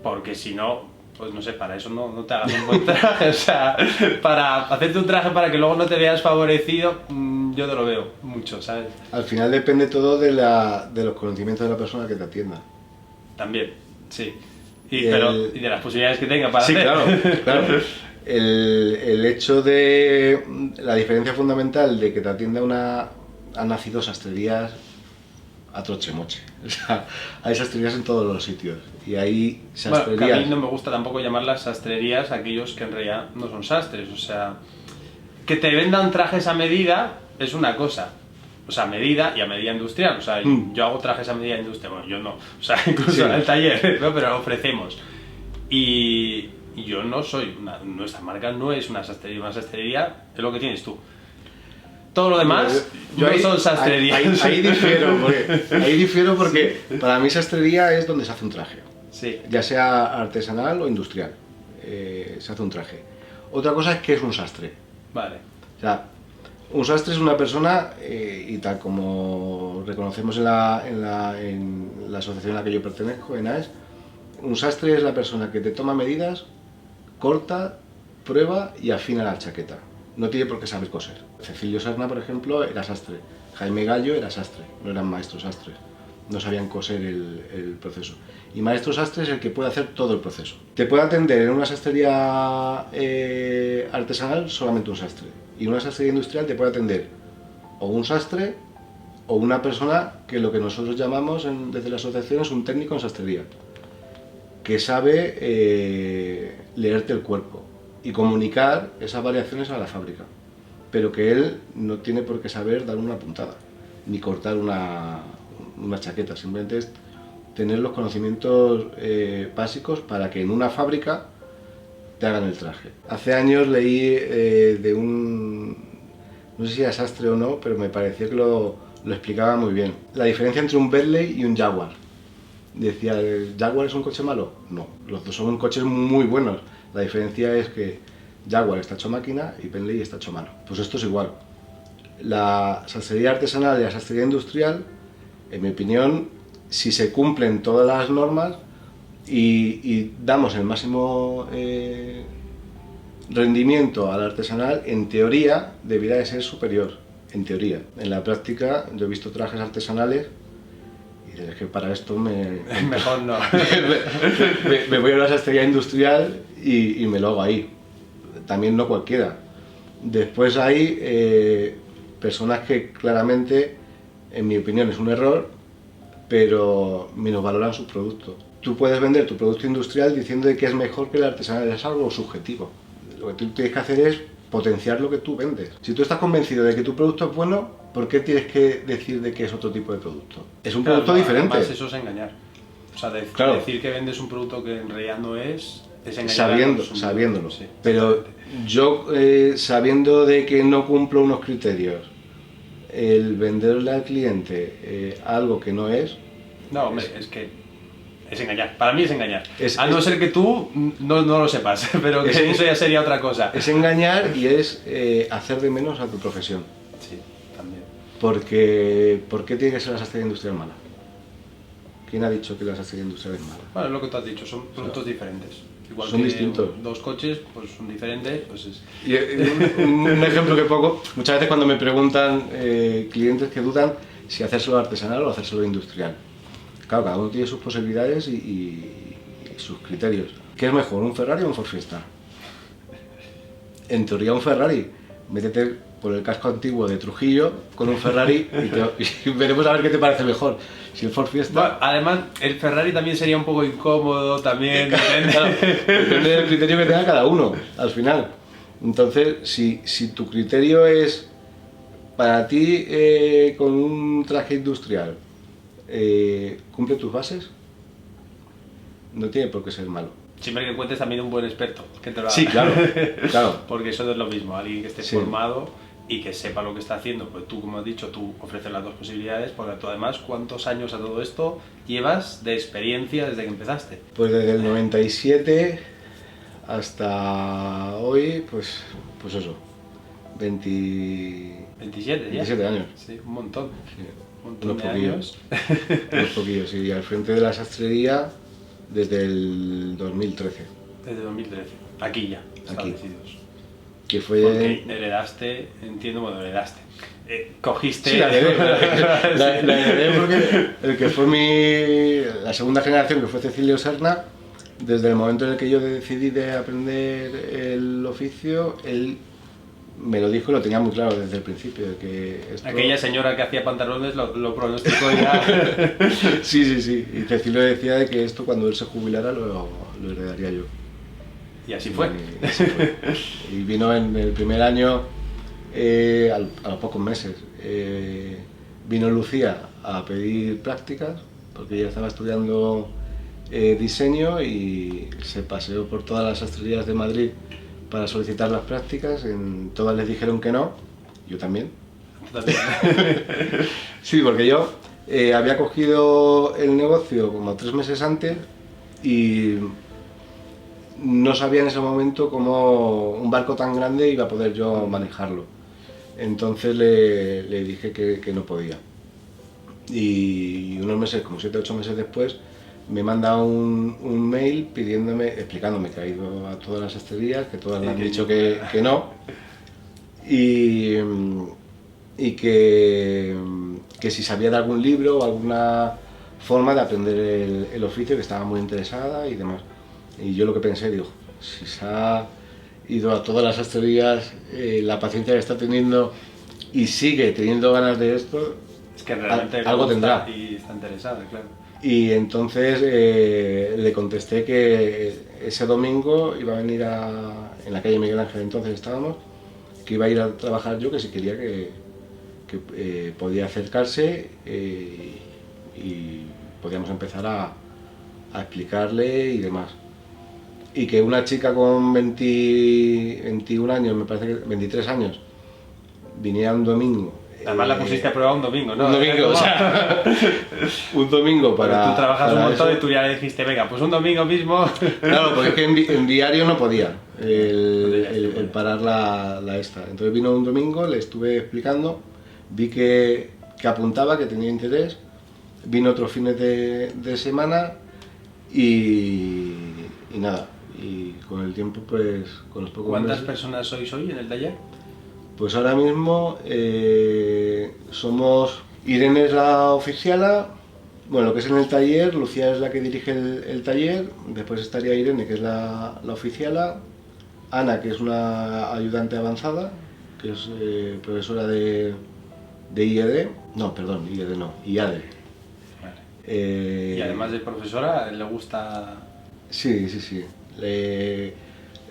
porque si no, pues no sé, para eso no te hagas un buen traje, o sea, para hacerte un traje para que luego no te veas favorecido, yo no lo veo mucho, ¿sabes? al final depende todo de los conocimientos de la persona que te atienda. También, sí. Y de las posibilidades que tenga para sí, hacer. claro. El hecho de la diferencia fundamental de que te atienda han nacido sastrerías a troche-moche. O sea, hay sastrerías en todos los sitios. Y hay sastrerías... Bueno, que a mí no me gusta tampoco llamarlas sastrerías a aquellos que en realidad no son sastres. O sea, que te vendan trajes a medida es una cosa. O sea, medida y a medida industrial. O sea, yo hago trajes a medida industrial. Bueno, yo no. O sea, incluso en el taller, ¿no? Pero lo ofrecemos. Y yo no soy, nuestra marca no es una sastrería es lo que tienes tú. Todo lo demás yo no son sastrerías. Ahí difiero porque para mí sastrería es donde se hace un traje. Sí. Ya sea artesanal o industrial, se hace un traje. Otra cosa es que es un sastre. Vale. O sea, un sastre es una persona, y tal como reconocemos en la asociación a la que yo pertenezco, en AES, un sastre es la persona que te toma medidas, corta, prueba y afina la chaqueta. No tiene por qué saber coser. Cecilio Serna, por ejemplo, era sastre. Jaime Gallo era sastre, no eran maestros sastres. No sabían coser el proceso. Y maestro sastre es el que puede hacer todo el proceso. Te puede atender en una sastrería artesanal solamente un sastre. Y en una sastrería industrial te puede atender o un sastre o una persona que lo que nosotros llamamos desde la asociación es un técnico en sastrería, que sabe leerte el cuerpo y comunicar esas variaciones a la fábrica, pero que él no tiene por qué saber dar una puntada, ni cortar una chaqueta, simplemente es tener los conocimientos básicos para que en una fábrica te hagan el traje. Hace años leí de no sé si era sastre o no, pero me pareció que lo explicaba muy bien. La diferencia entre un Bentley y un Jaguar. Decía, ¿el Jaguar es un coche malo? No, los dos son coches muy buenos. La diferencia es que Jaguar está hecho máquina y Bentley está hecho mano. Pues esto es igual. La sastrería artesanal y la sastrería industrial, en mi opinión, si se cumplen todas las normas y damos el máximo rendimiento al artesanal, en teoría debería de ser superior. En teoría. En la práctica yo he visto trajes artesanales y es que para esto mejor no. me voy a una sastrería industrial y me lo hago ahí. También no cualquiera. Después hay personas que claramente, en mi opinión, es un error, pero menosvaloran sus productos. Tú puedes vender tu producto industrial diciendo que es mejor que el artesanal, es algo subjetivo. Lo que tú tienes que hacer es potenciar lo que tú vendes. Si tú estás convencido de que tu producto es bueno, ¿por qué tienes que decir de que es otro tipo de producto? Es un producto diferente. Además, eso es engañar. O sea, decir que vendes un producto que en realidad no es engañar. Sabiéndolo. Sí, pero yo, sabiendo de que no cumplo unos criterios, el venderle al cliente algo que no es... No, hombre, es que es engañar. Para mí es engañar. A no ser que tú no lo sepas, pero que eso ya sería otra cosa. Es engañar y es hacer de menos a tu profesión. Sí, también. Porque, ¿por qué tiene que ser la sastrería industrial mala? ¿Quién ha dicho que la sastrería industrial es mala? Bueno, es lo que tú has dicho, son productos diferentes. Igual son que distintos. Dos coches, pues son diferentes. Pues es... Y un ejemplo que pongo, muchas veces cuando me preguntan clientes que dudan si hacérselo artesanal o hacérselo industrial. Claro, cada uno tiene sus posibilidades y sus criterios. ¿Qué es mejor, un Ferrari o un Ford Fiesta? En teoría un Ferrari. Métete por el casco antiguo de Trujillo con un Ferrari y veremos a ver qué te parece mejor. Si el Ford Fiesta... Bueno, además, el Ferrari también sería un poco incómodo, también. Claro, depende del criterio que tenga cada uno, al final. Entonces, si tu criterio es, para ti, con un traje industrial, cumple tus bases, no tiene por qué ser malo. Siempre que cuentes también un buen experto que te lo haga. Sí, claro, claro. Porque eso no es lo mismo, alguien que esté Sí. formado y que sepa lo que está haciendo. Pues tú, como has dicho, tú ofreces las dos posibilidades, porque tú además, ¿cuántos años a todo esto llevas de experiencia desde que empezaste? Pues desde el 97 hasta hoy, pues eso, 27 ya. 27 años. Sí, un montón. Sí. Un montón Unos de poquillos. años. Unos poquillos, y al frente de la sastrería desde el 2013, Desde 2013. Aquí ya, Aquí. establecidos. que fue... Porque heredaste, entiendo, bueno, heredaste. Cogiste... Sí, la heredé porque el que fue la segunda generación, que fue Cecilio Serna, desde el momento en el que yo decidí de aprender el oficio, él me lo dijo y lo tenía muy claro desde el principio. De que esto... Aquella señora que hacía pantalones lo pronosticó ya. Sí, y Cecilio decía de que esto cuando él se jubilara lo heredaría yo. Y así fue. Y así fue. Y vino en el primer año, a los pocos meses, vino Lucía a pedir prácticas, porque ella estaba estudiando diseño y se paseó por todas las sastrerías de Madrid para solicitar las prácticas. En todas les dijeron que no, yo también. Sí, porque yo había cogido el negocio como 3 meses antes y no sabía en ese momento cómo un barco tan grande iba a poder yo manejarlo. Entonces le dije que no podía. Y unos meses, como 7 o 8 meses después, me manda un mail explicándome que ha ido a todas las sastrerías, que todas le han dicho que no, y que si sabía de algún libro o alguna forma de aprender el oficio, que estaba muy interesada y demás. Y yo lo que pensé, digo, si se ha ido a todas las sastrerías, la paciencia que está teniendo y sigue teniendo ganas de esto, Es que realmente algo tendrá. Y está interesada, claro. Y entonces le contesté que ese domingo iba a venir en la calle Miguel Ángel, entonces estábamos, que iba a ir a trabajar yo, que si quería que podía acercarse y podíamos empezar a explicarle y demás. Y que una chica con 21 años, me parece que 23 años, viniera un domingo. Además la pusiste a prueba un domingo, ¿no? Un domingo, o sea, un domingo para... Tú trabajas para un montón eso. y tú ya le dijiste, venga, pues un domingo mismo. Claro, porque es que en diario no podía el podía. parar la esta. Entonces vino un domingo, le estuve explicando, vi que apuntaba, que tenía interés, vino otros fines de semana y nada. Y con el tiempo, pues, con los pocos ¿Cuántas meses, personas sois hoy en el taller? pues ahora mismo somos... Irene es la oficiala, bueno, lo que es en el taller, Lucía es la que dirige el taller, después estaría Irene, que es la oficiala, Ana, que es una ayudante avanzada, que es profesora de IED, no, perdón, IED no, IADE. Vale. Y además de profesora, le gusta... Sí.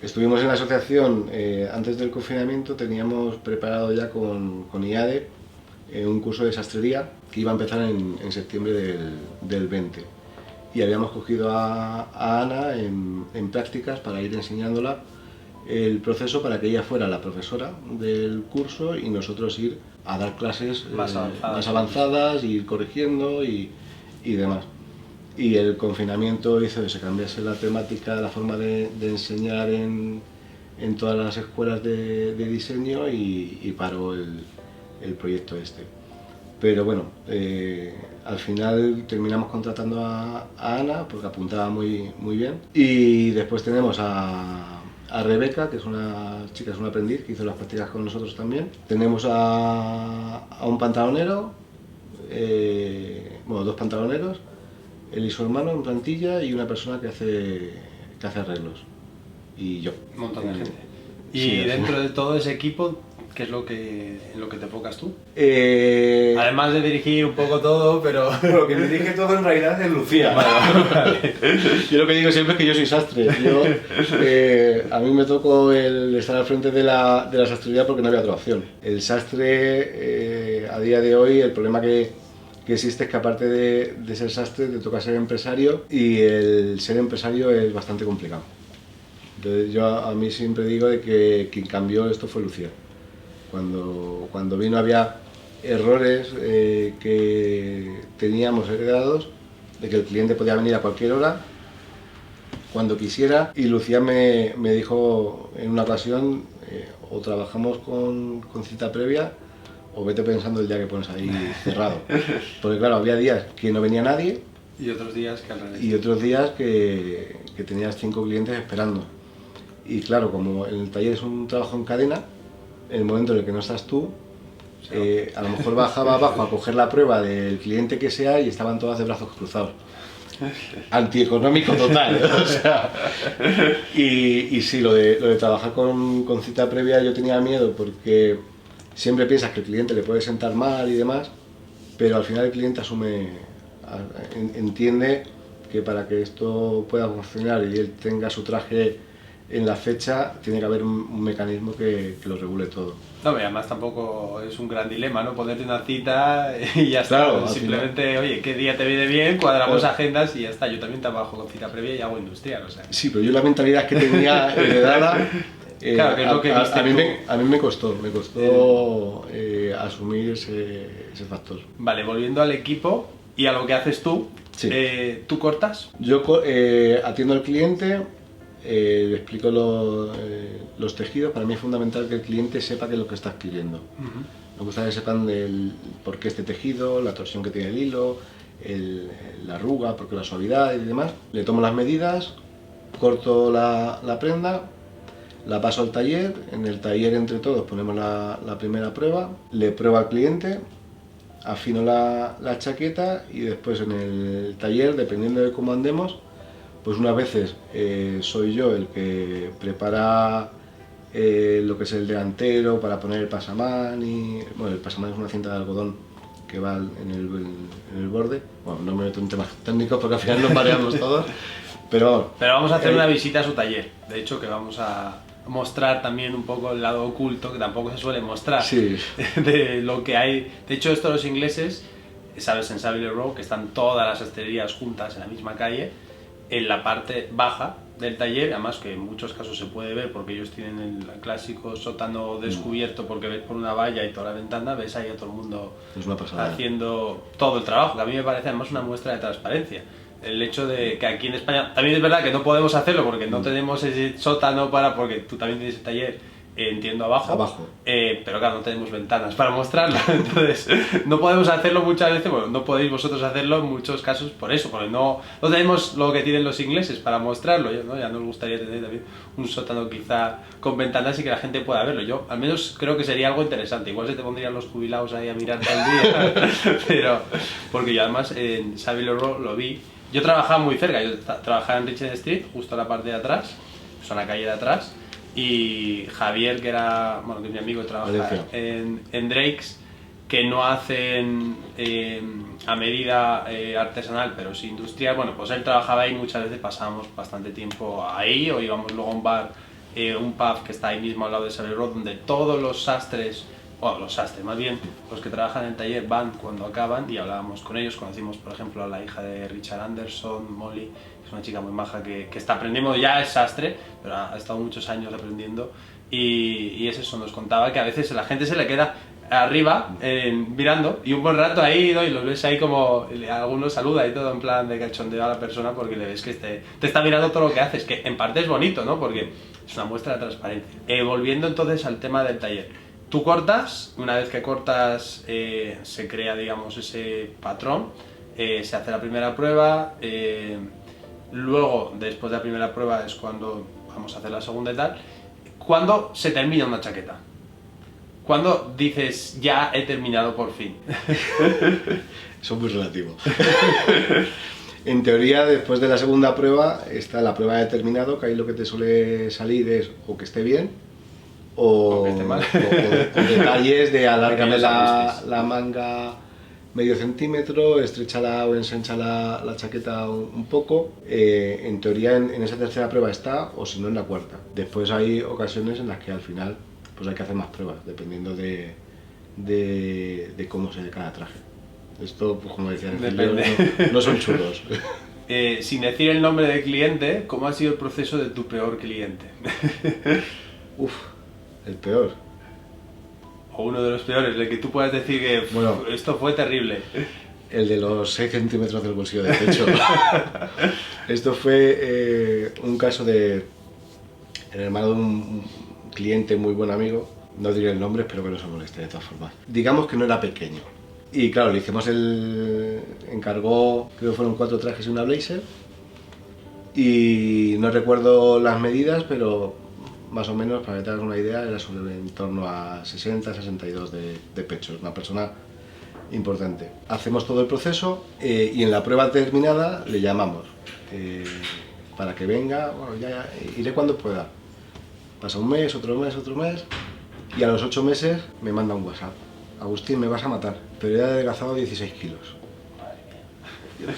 Estuvimos en la asociación antes del confinamiento, teníamos preparado ya con IADE un curso de sastrería que iba a empezar en septiembre del 20. Y habíamos cogido a Ana en prácticas para ir enseñándola el proceso para que ella fuera la profesora del curso y nosotros ir a dar clases Más avanzadas, ir corrigiendo y demás. Y el confinamiento hizo que se cambiase la temática, la forma de enseñar en todas las escuelas de diseño y paró el proyecto este. pero bueno, al final terminamos contratando a Ana porque apuntaba muy bien. Y después tenemos a Rebeca, que es una chica, es una aprendiz que hizo las prácticas con nosotros también. Tenemos a un pantalonero, bueno, dos pantaloneros, él y su hermano en plantilla, y una persona que hace arreglos. Y yo. Un montón de gente. Y Sí, dentro de todo ese equipo, ¿qué es en lo que te enfocas tú? Eh, Además de dirigir un poco todo, pero... Lo que dirige todo en realidad es Lucía. Yo lo que digo siempre es que yo soy sastre. A mí me tocó el estar al frente de la sastrería porque no había otra opción. El sastre, a día de hoy, el problema que existe es que aparte de ser sastre te toca ser empresario, y el ser empresario es bastante complicado. Entonces yo a mí siempre digo de que quien cambió esto fue Lucía. Cuando vino había errores que teníamos heredados, de que el cliente podía venir a cualquier hora, cuando quisiera, y Lucía me dijo en una ocasión, o trabajamos con cita previa, o vete pensando el día que pones ahí cerrado. Porque claro, había días que no venía nadie, Y otros días que al revés. y otros días que tenías 5 clientes esperando. Y claro, como en el taller es un trabajo en cadena, en el momento en el que no estás tú, a lo mejor bajaba abajo a coger la prueba del cliente que sea y estaban todas de brazos cruzados. Antieconómico total. O sea, y sí, lo de trabajar con cita previa yo tenía miedo, porque siempre piensas que el cliente le puede sentar mal y demás, pero al final el cliente entiende que para que esto pueda funcionar y él tenga su traje en la fecha, tiene que haber un mecanismo que lo regule todo. No, pero además tampoco es un gran dilema, ¿no? Ponerte una cita y ya está. Claro, Simplemente, oye, ¿qué día te viene bien? Cuadramos Claro. agendas y ya está. Yo también trabajo con cita previa y hago industrial, o sea. Sí, pero yo la mentalidad que tenía heredada, Claro, que es lo que viste a mí tú. a mí me costó asumir ese factor. Vale, volviendo al equipo y a lo que haces tú, Sí. ¿tú cortas? Yo atiendo al cliente, le explico los tejidos. Para mí es fundamental que el cliente sepa qué es lo que está adquiriendo. Me gusta que sepan por qué este tejido, la torsión que tiene el hilo, la arruga, porque la suavidad y demás. Le tomo las medidas, corto la prenda, la paso al taller. En el taller entre todos ponemos la primera prueba, le pruebo al cliente, afino la chaqueta, y después en el taller, dependiendo de cómo andemos, pues unas veces soy yo el que prepara lo que es el delantero para poner el pasamán. Bueno, el pasamán es una cinta de algodón que va en el borde. Bueno, no me meto en temas técnicos porque al final nos mareamos todos, pero Pero vamos a hacer una visita a su taller. De hecho, que vamos a mostrar también un poco el lado oculto, que tampoco se suele mostrar, sí. de lo que hay. De hecho, esto los ingleses, sabes, en Savile Row, que están todas las sastrerías juntas en la misma calle, en la parte baja del taller, además que en muchos casos se puede ver porque ellos tienen el clásico sótano descubierto, porque ves por una valla y toda la ventana, ves ahí a todo el mundo Es una pasada. haciendo todo el trabajo, que a mí me parece además una muestra de transparencia. El hecho de que aquí en España, también es verdad que no podemos hacerlo porque no tenemos ese sótano porque tú también tienes el taller, entiendo, abajo. Pero claro, no tenemos ventanas para mostrarlo, entonces no podemos hacerlo muchas veces. Bueno, no podéis vosotros hacerlo en muchos casos por eso, porque no tenemos lo que tienen los ingleses para mostrarlo, ¿no? Ya nos gustaría tener también un sótano quizá con ventanas y que la gente pueda verlo. Yo al menos creo que sería algo interesante. Igual se te pondrían los jubilados ahí a mirar todo el día, pero porque yo además en Savile Row lo vi. Yo trabajaba muy cerca, yo trabajaba en Richard Street, justo a la parte de atrás, o sea, en la calle de atrás, y Javier, que es mi amigo, trabaja en Drake's, que no hacen a medida artesanal, pero sí industrial. Bueno, pues él trabajaba ahí, muchas veces pasábamos bastante tiempo ahí, o íbamos luego a un bar, un pub que está ahí mismo al lado de Savile Row, donde todos los sastres, más bien, los que trabajan en el taller van cuando acaban, y hablábamos con ellos. Conocimos, por ejemplo, a la hija de Richard Anderson, Molly, que es una chica muy maja que está aprendiendo, ya es sastre, pero ha estado muchos años aprendiendo, y es eso, nos contaba que a veces la gente se le queda arriba mirando, y un buen rato ahí, ¿no? Y los ves ahí como, algunos saluda y todo en plan de cachondeo a la persona, porque le ves que te está mirando todo lo que haces, que en parte es bonito, ¿no? Porque es una muestra de transparencia. Volviendo entonces al tema del taller, Tú cortas, una vez que cortas se crea, digamos, ese patrón, se hace la primera prueba, luego, después de la primera prueba es cuando vamos a hacer la segunda y tal. ¿Cuándo se termina una chaqueta? ¿Cuándo dices, ya he terminado por fin? Eso es muy relativo. En teoría, después de la segunda prueba, está la prueba de terminado, que ahí lo que te suele salir es o que esté bien, o, que esté mal. o detalles de alárgame Pequeños ajustes. la manga medio centímetro, estrechala o ensancha la chaqueta un poco. En teoría, en esa tercera prueba está, o si no, en la cuarta. Después hay ocasiones en las que al final pues hay que hacer más pruebas, dependiendo de cómo se ve cada traje. Esto, pues, como decía, no son chulos. Sin decir el nombre del cliente, ¿cómo ha sido el proceso de tu peor cliente? Uf, el peor. O uno de los peores, el que tú puedas decir que Bueno, esto fue terrible. El de los 6 centímetros del bolsillo de pecho. Esto fue un caso de el hermano de un cliente muy buen amigo. No diré el nombre, espero que no se moleste de todas formas. Digamos que no era pequeño. Y claro, le hicimos encargó, creo que fueron 4 trajes y una blazer. Y no recuerdo las medidas, pero más o menos, para que te hagas una idea, era sobre en torno a 60-62 de pecho. Una persona importante. Hacemos todo el proceso y en la prueba terminada le llamamos para que venga. Bueno, ya iré cuando pueda. Pasa un mes, otro mes y a los 8 meses me manda un WhatsApp. Agustín, me vas a matar, pero ya he adelgazado 16 kilos. Dios.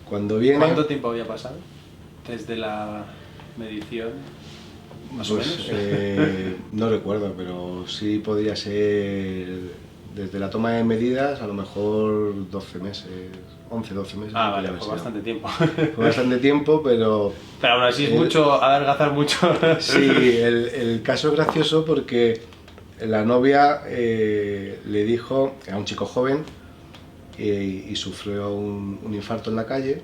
Cuando viene... ¿Cuánto tiempo había pasado desde la medición? Más o menos. No recuerdo, pero sí podría ser desde la toma de medidas a lo mejor 12 meses, 11-12 meses. Ah, vale, fue bastante tiempo. Fue bastante tiempo, pero... Pero aún así es mucho, adelgazar mucho. Sí, el caso es gracioso porque la novia le dijo, era un chico joven y sufrió un infarto en la calle,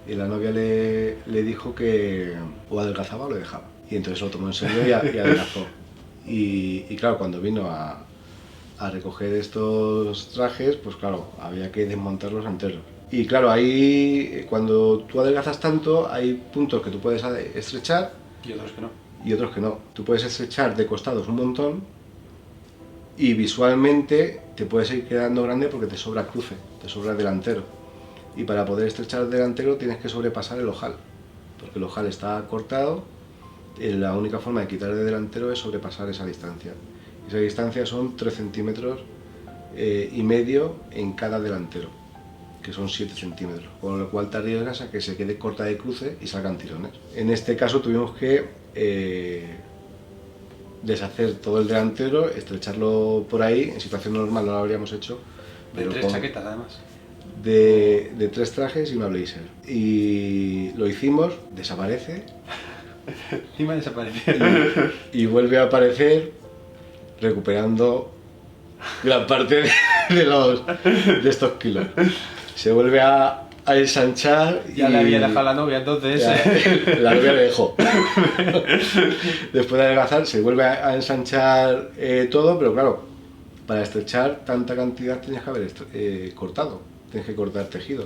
y la novia le dijo que o adelgazaba o le dejaba. Y entonces lo tomó en serio y adelgazó. Y claro, cuando vino a recoger estos trajes, pues claro, había que desmontarlos enteros. Y claro, ahí cuando tú adelgazas tanto, hay puntos que tú puedes estrechar Y otros que no. y otros que no. Tú puedes estrechar de costados un montón y visualmente te puedes ir quedando grande porque te sobra cruce, te sobra delantero. Y para poder estrechar delantero tienes que sobrepasar el ojal, porque el ojal está cortado y la única forma de quitar de delantero es sobrepasar esa distancia. Esa distancia son 3 centímetros y medio en cada delantero, que son 7 centímetros, con lo cual te arriesgas a que se quede corta de cruce y salgan tirones. En este caso tuvimos que deshacer todo el delantero, estrecharlo por ahí. En situación normal no lo habríamos hecho. De 3 chaquetas además. De 3 trajes y una blazer. Y lo hicimos, desaparece. Encima desaparece. Y vuelve a aparecer recuperando gran parte de estos kilos. Se vuelve a ensanchar. Ya le había dejado la novia entonces. Ya, la novia le dejó. Después de adelgazar se vuelve a ensanchar todo, pero claro, para estrechar tanta cantidad tienes que haber cortado, tienes que cortar tejido.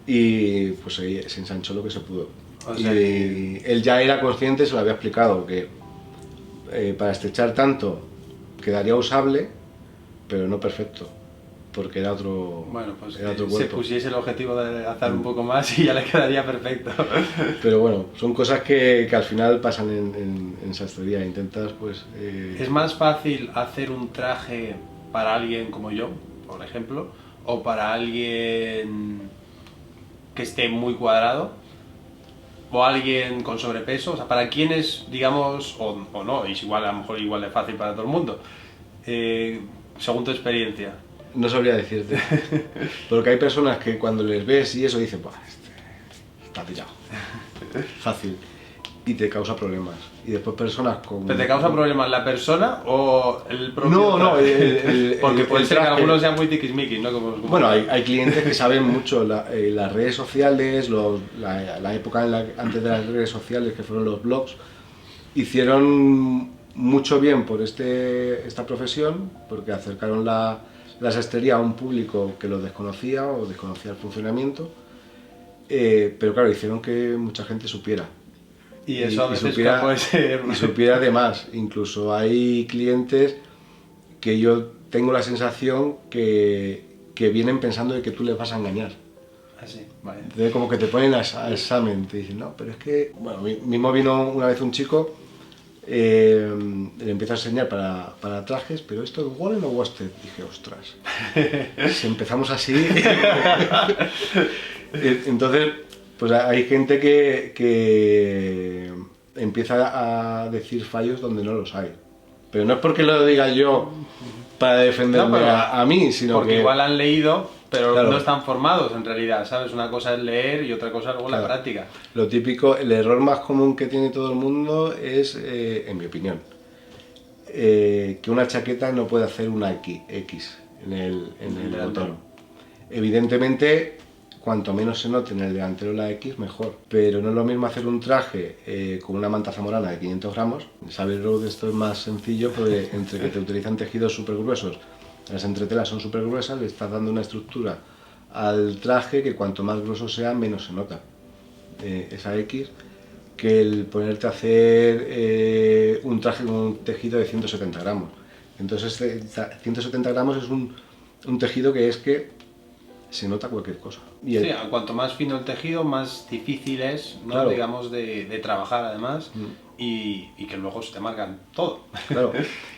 Y pues ahí se ensanchó lo que se pudo. O sea y él ya era consciente, se lo había explicado, que para estrechar tanto quedaría usable, pero no perfecto, porque era otro, bueno, pues era otro se cuerpo. pusiese el objetivo de adelgazar un poco más y ya le quedaría perfecto. Pero bueno, son cosas que al final pasan en sastrería. Intentas pues... ¿Es más fácil hacer un traje para alguien como yo, por ejemplo, o para alguien que esté muy cuadrado, o alguien con sobrepeso? O sea, para quienes, digamos, o no, es igual, a lo mejor igual de fácil para todo el mundo, según tu experiencia. No sabría decirte, porque hay personas que cuando les ves y eso dicen, pues está tirado, fácil, y te causa problemas. Y después personas con... ¿Pero te causa problemas la persona o el propio No, porque puede ser que traje. algunos sean muy tiquismiquis, ¿no? Como Bueno, hay clientes que saben mucho las redes sociales, la época antes de las redes sociales, que fueron los blogs, hicieron mucho bien por esta profesión, porque acercaron la sastrería a un público que lo desconocía o desconocía el funcionamiento, pero claro, hicieron que mucha gente supiera. Y eso a veces supiera, puede ser... y supiera de más. Incluso hay clientes que yo tengo la sensación que vienen pensando de que tú les vas a engañar. Así, vale. Entonces como que te ponen a examen, te dicen, no, pero es que... Bueno, mismo vino una vez un chico, le empiezo a enseñar para trajes, pero ¿esto es Wallen o Worsted? Dije, ostras, si empezamos así... Entonces, pues hay gente que empieza a decir fallos donde no los hay. Pero no es porque lo diga yo para defenderme a mí, sino porque que... igual han leído, pero claro, no están formados en realidad, ¿sabes? Una cosa es leer y otra cosa luego claro, la práctica. Lo típico, el error más común que tiene todo el mundo es, en mi opinión, que una chaqueta no puede hacer una X en el botón. Evidentemente, cuanto menos se note en el delantero la X, mejor. Pero no es lo mismo hacer un traje con una manta zamorana de 500 gramos. Saberlo de esto es más sencillo, porque entre que te utilizan tejidos súper gruesos, las entretelas son súper gruesas, le estás dando una estructura al traje que cuanto más grueso sea, menos se nota esa X, que el ponerte a hacer un traje con un tejido de 170 gramos. Entonces 170 gramos es un tejido que es que se nota cualquier cosa. Y sí, cuanto más fino el tejido, más difícil es, ¿no? Claro. Digamos, de trabajar además, y que luego se te marcan todo. Claro,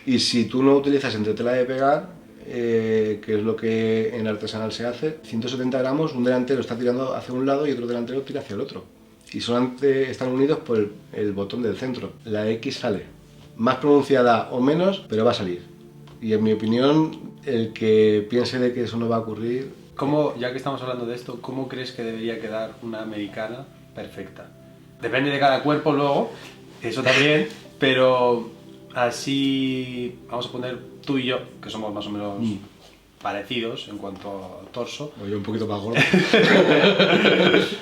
y si tú no utilizas entretela de pegar, que es lo que en artesanal se hace, 170 gramos, un delantero está tirando hacia un lado y otro delantero tira hacia el otro. Y solamente están unidos por el botón del centro. La X sale, más pronunciada o menos, pero va a salir. Y en mi opinión, el que piense de que eso no va a ocurrir... ¿Cómo, ya que estamos hablando de esto, cómo crees que debería quedar una americana perfecta? Depende de cada cuerpo luego, eso también, pero así, vamos a poner tú y yo, que somos más o menos parecidos en cuanto a torso. O yo un poquito más gordo.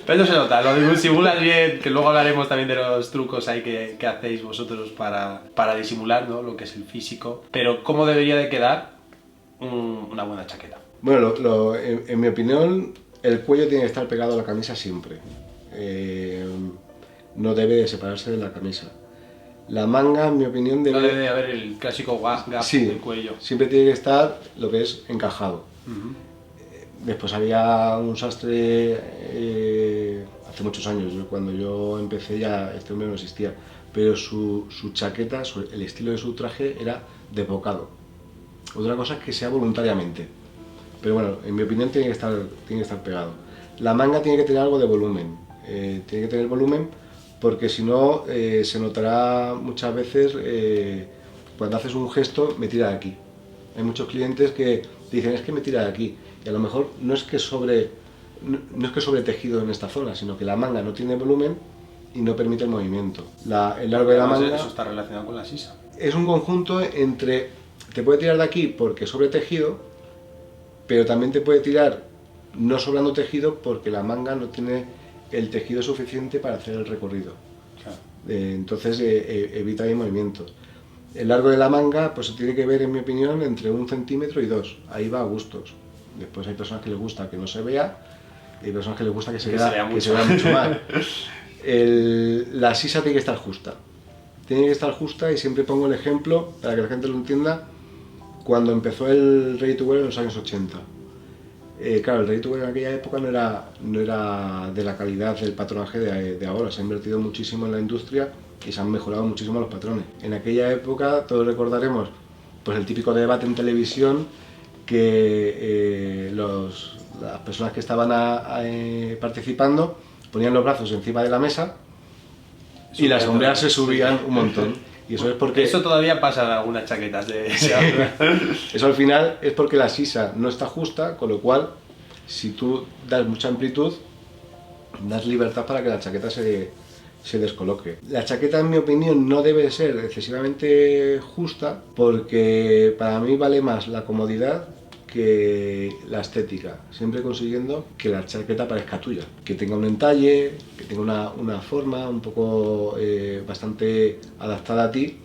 Pero no se nota, lo disimulas bien, que luego hablaremos también de los trucos ahí que hacéis vosotros para disimular, ¿no?, lo que es el físico. Pero ¿cómo debería de quedar una buena chaqueta? Bueno, en mi opinión, el cuello tiene que estar pegado a la camisa siempre. No debe de separarse de la camisa. La manga, en mi opinión, no debe de haber el clásico gap del cuello. Siempre tiene que estar lo que es encajado. Después había un sastre hace muchos años, cuando yo empecé ya este hombre no existía, pero su chaqueta, el estilo de su traje era de bocado. Otra cosa es que sea voluntariamente. Pero bueno, en mi opinión tiene que estar pegado. La manga tiene que tener algo de volumen. Tiene que tener volumen porque si no se notará muchas veces cuando haces un gesto, me tira de aquí. Hay muchos clientes que dicen, es que me tira de aquí. Y a lo mejor no es que sobre tejido en esta zona, sino que la manga no tiene volumen y no permite el movimiento. El largo de la manga... Eso está relacionado con la sisa. Es un conjunto entre... Te puede tirar de aquí porque sobre tejido, pero también te puede tirar no sobrando tejido porque la manga no tiene el tejido suficiente para hacer el recorrido. Claro. Entonces evita ahí movimientos. El largo de la manga pues se tiene que ver, en mi opinión, entre 1 centímetro y 2. Ahí va a gustos. Después hay personas que les gusta que no se vea y hay personas que les gusta que se vea mucho más. La sisa tiene que estar justa. Tiene que estar justa y siempre pongo el ejemplo para que la gente lo entienda. Cuando empezó el ready to wear en los años 80. Claro, el ready to wear en aquella época no era de la calidad del patronaje de ahora. Se ha invertido muchísimo en la industria y se han mejorado muchísimo los patrones. En aquella época todos recordaremos pues, el típico debate en televisión que las personas que estaban participando ponían los brazos encima de la mesa y las sombreras se subían un montón. Y eso es porque... Eso todavía pasa en algunas chaquetas de... Eso al final es porque la sisa no está justa, con lo cual, si tú das mucha amplitud, das libertad para que la chaqueta se descoloque. La chaqueta, en mi opinión, no debe ser excesivamente justa, porque para mí vale más la comodidad que la estética, siempre consiguiendo que la chaqueta parezca tuya, que tenga un entalle, que tenga una forma un poco bastante adaptada a ti,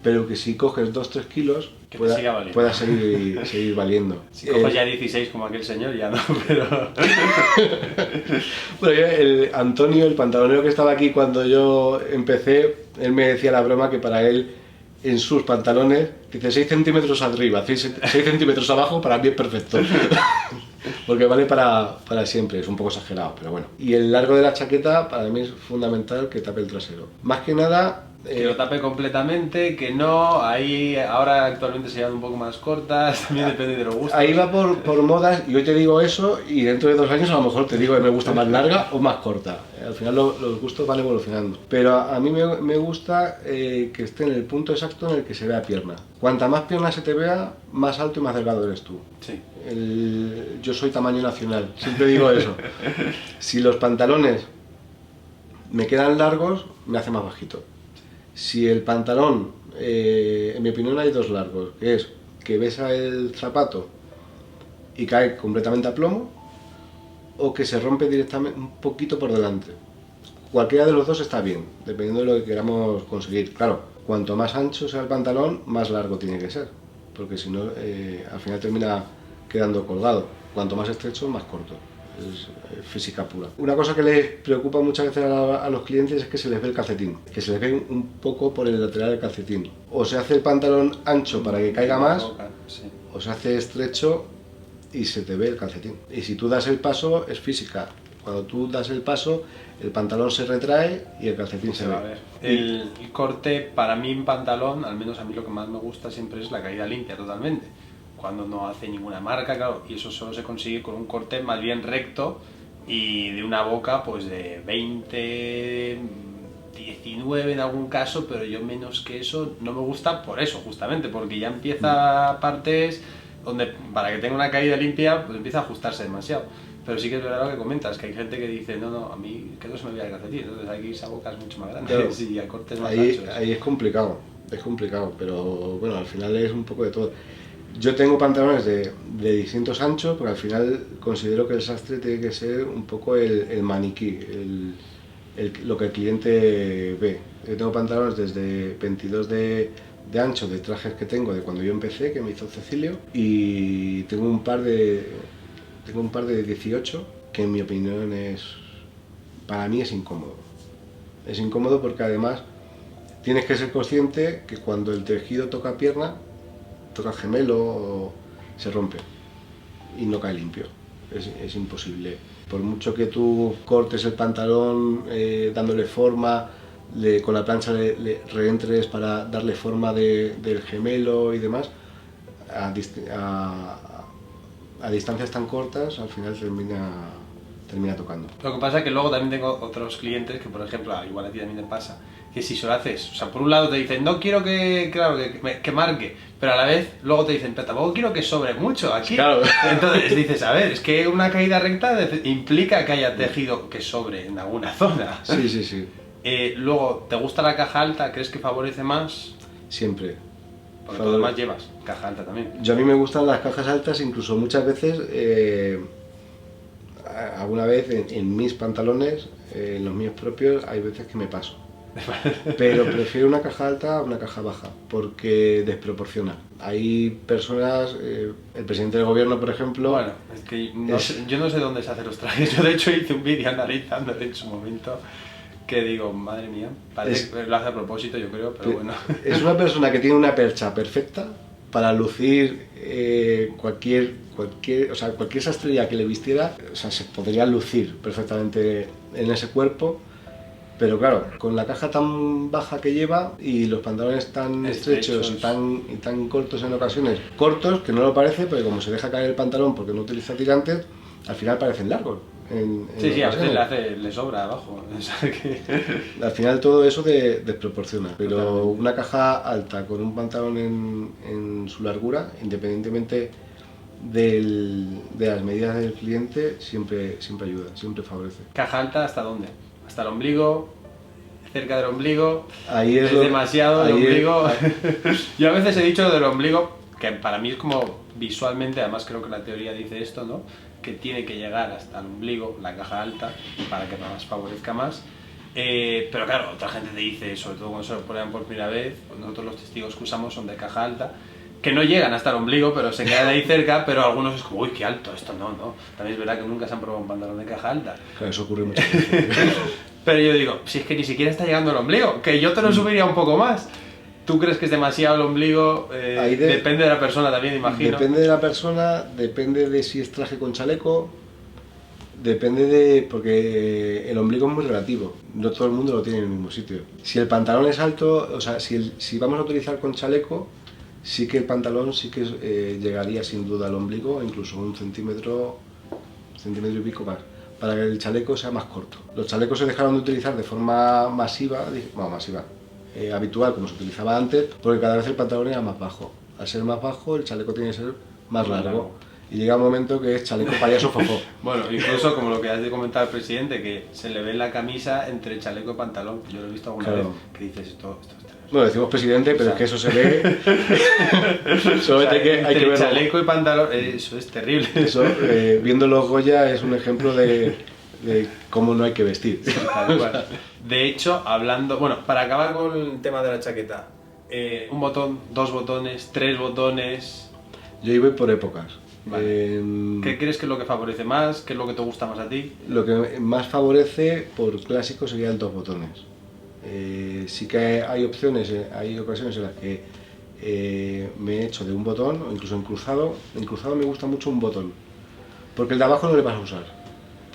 pero que si coges 2-3 kilos que te siga valiendo. pueda seguir valiendo. Si coges ya 16 como aquel señor, ya no, pero... Bueno, el Antonio, el pantalonero que estaba aquí cuando yo empecé, él me decía la broma que para él, en sus pantalones, dice 6 centímetros arriba, 6 centímetros abajo, para mí es perfecto. Porque vale para siempre, es un poco exagerado, pero bueno. Y el largo de la chaqueta para mí es fundamental que tape el trasero. Más que nada... que lo tape completamente, que no, ahí ahora actualmente se llevan un poco más cortas, también depende de los gustos. Ahí va por modas, y hoy te digo eso, y dentro de 2 años a lo mejor te digo que me gusta más larga o más corta. Al final los gustos van evolucionando. Pero a mí me gusta que esté en el punto exacto en el que se vea pierna. Cuanta más pierna se te vea, más alto y más delgado eres tú. Sí. Yo soy tamaño nacional, siempre digo eso. Si los pantalones me quedan largos, me hace más bajito. Si el pantalón, en mi opinión hay 2 largos, que es que besa el zapato y cae completamente a plomo, o que se rompe directamente un poquito por delante. Cualquiera de los dos está bien, dependiendo de lo que queramos conseguir. Claro, cuanto más ancho sea el pantalón, más largo tiene que ser, porque si no, al final termina quedando colgado. Cuanto más estrecho, más corto. Es física pura. Una cosa que les preocupa muchas veces a los clientes es que se les ve el calcetín, que se les ve un poco por el lateral del calcetín. O se hace el pantalón ancho para que caiga más, o se hace estrecho y se te ve el calcetín. Y si tú das el paso, es física. Cuando tú das el paso, el pantalón se retrae y el calcetín se ve. A ver, el corte, para mí en pantalón, al menos a mí lo que más me gusta siempre es la caída limpia totalmente. Cuando no hace ninguna marca, claro, y eso solo se consigue con un corte más bien recto y de una boca pues de 20, 19 en algún caso, pero yo menos que eso no me gusta por eso, justamente, porque ya empieza partes donde para que tenga una caída limpia pues empieza a ajustarse demasiado. Pero sí que es verdad lo que comentas, que hay gente que dice, no, a mí que no se me vea el calcetín, entonces hay que irse a bocas mucho más grandes y a cortes más anchos. Ahí es complicado, pero bueno, al final es un poco de todo. Yo tengo pantalones de distintos anchos, porque al final considero que el sastre tiene que ser un poco el maniquí, lo que el cliente ve. Yo tengo pantalones desde 22 de ancho de trajes que tengo de cuando yo empecé, que me hizo Cecilio, y tengo un par de 18 que en mi opinión para mí es incómodo. Es incómodo porque además tienes que ser consciente que cuando el tejido toca pierna, toca gemelo, se rompe y no cae limpio. Es imposible. Por mucho que tú cortes el pantalón dándole forma, con la plancha le reentres para darle forma del gemelo y demás, a distancias tan cortas al final termina tocando. Lo que pasa es que luego también tengo otros clientes que, por ejemplo, igual a ti también te pasa, que si se lo haces, o sea, por un lado te dicen, no quiero que marque, pero a la vez luego te dicen, pero tampoco quiero que sobre mucho aquí. Claro. Entonces dices, a ver, es que una caída recta implica que haya tejido que sobre en alguna zona. Sí. Luego, ¿te gusta la caja alta? ¿Crees que favorece más? Siempre. Porque tú además llevas caja alta también. A mí me gustan las cajas altas, incluso muchas veces, alguna vez en mis pantalones, en los míos propios, hay veces que me paso. Pero prefiero una caja alta a una caja baja, porque desproporciona. Hay personas, el presidente del gobierno, por ejemplo... Bueno, es que yo no sé dónde se hacen los trajes. Yo de hecho hice un vídeo analizándolo en su momento, que digo, madre mía, parece que lo hace a propósito, yo creo, pero bueno. Es una persona que tiene una percha perfecta para lucir cualquier sastrería que le vistiera, o sea, se podría lucir perfectamente en ese cuerpo. Pero claro, con la caja tan baja que lleva y los pantalones tan estrechos y tan cortos en ocasiones, cortos, que no lo parece, pero como se deja caer el pantalón porque no utiliza tirantes, al final parecen largos. Sí, a veces le sobra abajo. Al final todo eso desproporciona, pero una caja alta con un pantalón en su largura, independientemente de las medidas del cliente, siempre ayuda, siempre favorece. ¿Caja alta hasta dónde? Hasta el ombligo, cerca del ombligo, ahí es demasiado el ombligo. Yo a veces he dicho del ombligo, que para mí es como visualmente, además creo que la teoría dice esto, ¿no? Que tiene que llegar hasta el ombligo, la caja alta, para que más favorezca más. Pero claro, otra gente te dice, sobre todo cuando se lo ponen por primera vez, pues nosotros los testigos que usamos son de caja alta, que no llegan hasta el ombligo, pero se quedan ahí cerca, pero algunos es como, uy, qué alto, esto no. También es verdad que nunca se han probado un pantalón de caja alta. Claro, eso ocurre muchas veces. Pero yo digo, si es que ni siquiera está llegando el ombligo, que yo te lo subiría un poco más. ¿Tú crees que es demasiado el ombligo? Depende de la persona también, imagino. Depende de la persona, depende de si es traje con chaleco, depende de... porque el ombligo es muy relativo, no todo el mundo lo tiene en el mismo sitio. Si el pantalón es alto, o sea, si vamos a utilizar con chaleco, sí que el pantalón sí que llegaría sin duda al ombligo, incluso un centímetro y pico más, para que el chaleco sea más corto. Los chalecos se dejaron de utilizar de forma habitual, como se utilizaba antes, porque cada vez el pantalón era más bajo. Al ser más bajo, el chaleco tiene que ser más largo. Y llega un momento que es chaleco payaso fofó. Bueno, incluso como lo que has de comentar al presidente, que se le ve la camisa entre chaleco y pantalón. Yo lo he visto alguna vez, que dices esto. Bueno, decimos presidente, pero es que eso se ve. Solamente que hay que ver. Chaleco y pantalón, eso es terrible. Eso, viendo los Goya, es un ejemplo de cómo no hay que vestir. Sí, tal cual. De hecho, hablando. Bueno, para acabar con el tema de la chaqueta, un botón, 2 botones, 3 botones. Yo iba por épocas. Vale. ¿Qué crees que es lo que favorece más? ¿Qué es lo que te gusta más a ti? Lo que más favorece por clásico sería el 2 botones. Sí que hay opciones, hay ocasiones en las que me he hecho de un botón o incluso en cruzado. En cruzado me gusta mucho un botón, porque el de abajo no le vas a usar,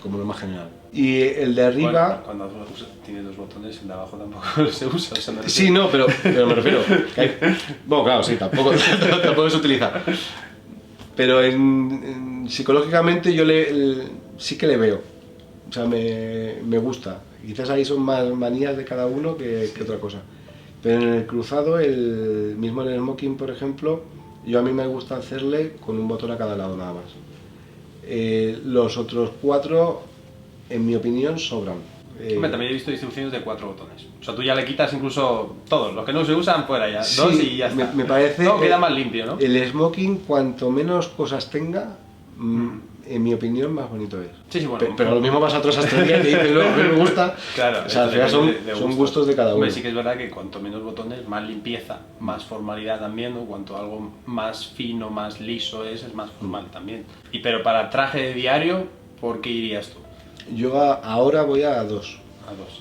como lo más general. Y el de arriba... Bueno, cuando tiene 2 botones, el de abajo tampoco se usa. O sea, sí, no, pero me refiero... Bueno, claro, sí, tampoco se utiliza. Pero psicológicamente yo sí que le veo. O sea, me gusta. Quizás ahí son más manías de cada uno que otra cosa. Pero en el cruzado, mismo en el smoking, por ejemplo, a mí me gusta hacerle con un botón a cada lado nada más. Los otros 4, en mi opinión, sobran. También he visto distribuciones de 4 botones. O sea, tú ya le quitas incluso todos, los que no se usan fuera ya, sí, 2 y ya está. Me parece... Todo queda más limpio, ¿no? El smoking, cuanto menos cosas tenga, en mi opinión, más bonito es. Sí, bueno. Pero lo mismo vas a otras sastrerías y dices, luego, a mí me gusta. Claro, o sea, al final son gustos de cada uno. Hombre, sí que es verdad que cuanto menos botones, más limpieza, más formalidad también, ¿no? Cuanto algo más fino, más liso es más formal también. Pero para traje de diario, ¿por qué irías tú? Yo ahora voy a 2. A 2.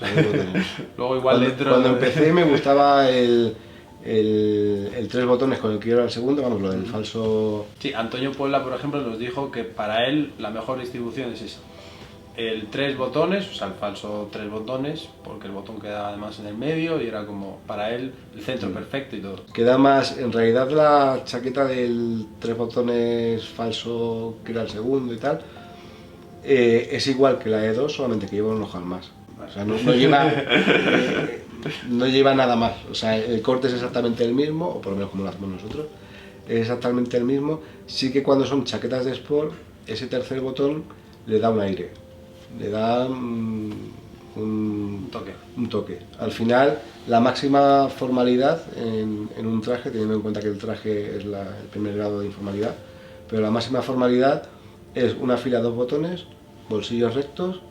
Luego igual cuando empecé me gustaba el 3 botones con el que era el segundo, vamos, lo del falso... Sí, Antonio Puebla, por ejemplo, nos dijo que para él la mejor distribución es esa. El 3 botones, o sea, el falso 3 botones, porque el botón quedaba además en el medio y era como, para él, el centro perfecto y todo. Queda más, en realidad la chaqueta del 3 botones falso, que era el segundo y tal, es igual que la de 2, solamente que lleva un ojal más. O sea, no lleva nada más. O sea, el corte es exactamente el mismo, o por lo menos como lo hacemos nosotros, es exactamente el mismo. Sí que cuando son chaquetas de sport, ese tercer botón le da un aire, le da un toque. Al final, la máxima formalidad en un traje, teniendo en cuenta que el traje es el primer grado de informalidad, pero la máxima formalidad es una fila de 2 botones, bolsillos rectos,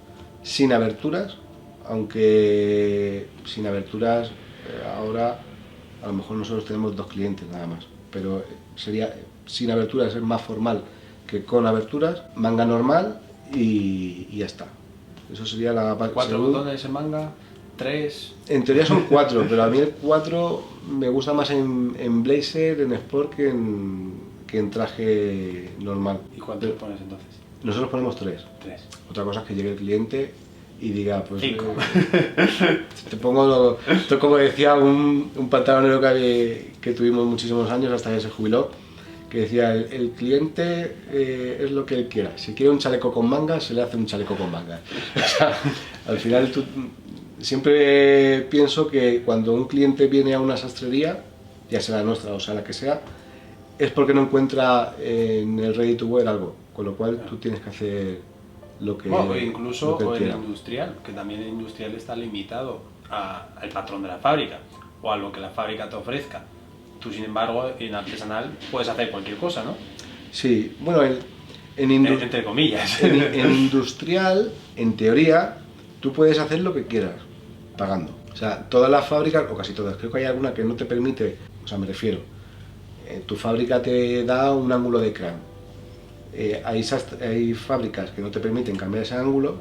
sin aberturas, aunque sin aberturas ahora a lo mejor nosotros tenemos 2 clientes nada más, pero sería sin aberturas, es más formal que con aberturas, manga normal y ya está. Eso sería la... 4 botones en manga, 3... En teoría son 4, pero a mí el 4 me gusta más en blazer, en sport, que en traje normal. ¿Y cuántos pones entonces? Nosotros ponemos 3. Otra cosa es que llegue el cliente y diga, pues... 5. Te pongo, esto como decía un pantalonero que tuvimos muchísimos años hasta que se jubiló, que decía, el cliente es lo que él quiera. Si quiere un chaleco con mangas, se le hace un chaleco con mangas. O sea, al final siempre pienso que cuando un cliente viene a una sastrería, ya sea la nuestra o sea la que sea, es porque no encuentra en el ready to wear algo, con lo cual tú tienes que hacer lo que bueno, incluso lo que en industrial, que también en industrial está limitado al patrón de la fábrica o a lo que la fábrica te ofrezca. Tú, sin embargo, en artesanal puedes hacer cualquier cosa, ¿no? Sí, bueno, entre comillas. En industrial, en teoría, tú puedes hacer lo que quieras, pagando. O sea, todas las fábricas, o casi todas, creo que hay alguna que no te permite, o sea, me refiero, tu fábrica te da un ángulo de crán. Hay fábricas que no te permiten cambiar ese ángulo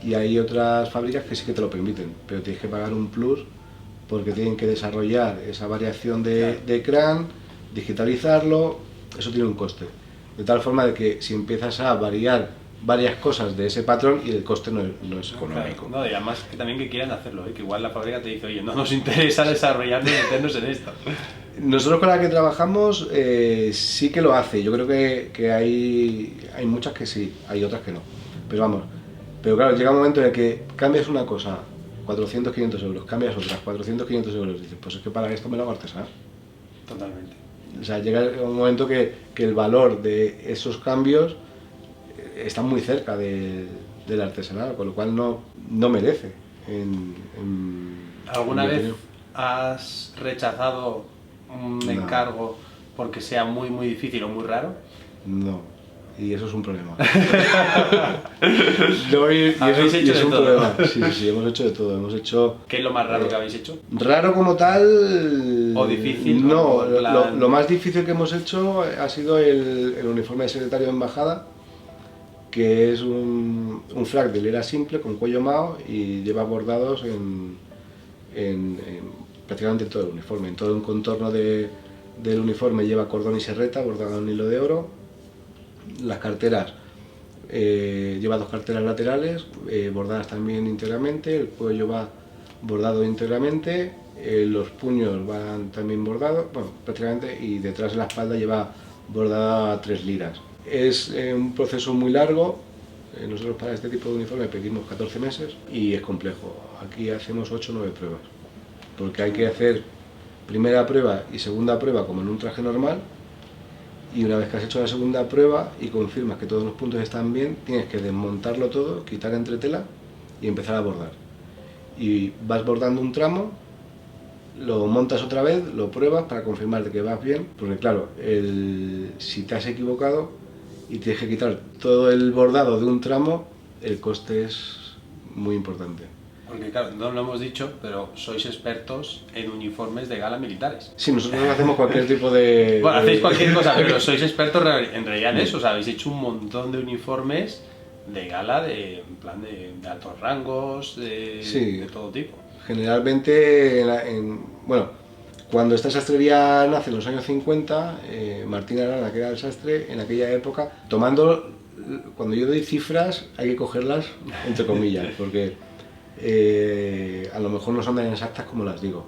y hay otras fábricas que sí que te lo permiten, pero tienes que pagar un plus porque tienen que desarrollar esa variación de crán, digitalizarlo, eso tiene un coste. De tal forma de que si empiezas a variar varias cosas de ese patrón y el coste no es económico. Claro, no, y además que también que quieran hacerlo, que igual la fábrica te dice, oye, no nos interesa desarrollar ni meternos en esto. Nosotros con la que trabajamos sí que lo hace, yo creo que hay muchas que sí, hay otras que no, pero vamos, pero claro, llega un momento en el que cambias una cosa, 400, 500 euros, cambias otras, 400, 500 euros, dices, pues es que para esto me lo hago artesanal. Totalmente. O sea, llega un momento que el valor de esos cambios está muy cerca del artesanal, con lo cual no merece. ¿Alguna vez has rechazado un encargo porque sea muy muy difícil o muy raro? No, y eso es un problema. ¿Habéis hecho de todo? Problema. Sí, hemos hecho de todo. Hemos hecho. ¿Qué es lo más raro que habéis hecho? Raro como tal. ¿O difícil? No, lo más difícil que hemos hecho ha sido el uniforme de secretario de embajada, que es un frac de hilera simple con cuello mao y lleva bordados en prácticamente todo el uniforme. En todo el contorno del uniforme lleva cordón y serreta bordado en hilo de oro. Las carteras, lleva 2 carteras laterales bordadas también íntegramente, el cuello va bordado íntegramente, los puños van también bordados, bueno, prácticamente, y detrás de la espalda lleva bordada 3 liras. Es un proceso muy largo. Nosotros para este tipo de uniforme pedimos 14 meses y es complejo. Aquí hacemos 8 o 9 pruebas, porque hay que hacer primera prueba y segunda prueba como en un traje normal, y una vez que has hecho la segunda prueba y confirmas que todos los puntos están bien, tienes que desmontarlo todo, quitar entretela y empezar a bordar. Y vas bordando un tramo, lo montas otra vez, lo pruebas para confirmar de que vas bien, porque claro, si te has equivocado y tienes que quitar todo el bordado de un tramo, el coste es muy importante. Porque claro, no lo hemos dicho, pero sois expertos en uniformes de gala militares. Sí, nosotros hacemos cualquier tipo de... Bueno, hacéis cualquier cosa, pero sois expertos en realidad en eso. O sea, habéis hecho un montón de uniformes de gala, en plan de altos rangos, de todo tipo. Generalmente, bueno, cuando esta sastrería nace en los años 50, Martín Arana, que era el sastre, en aquella época, cuando yo doy cifras hay que cogerlas entre comillas, porque a lo mejor no son tan exactas como las digo,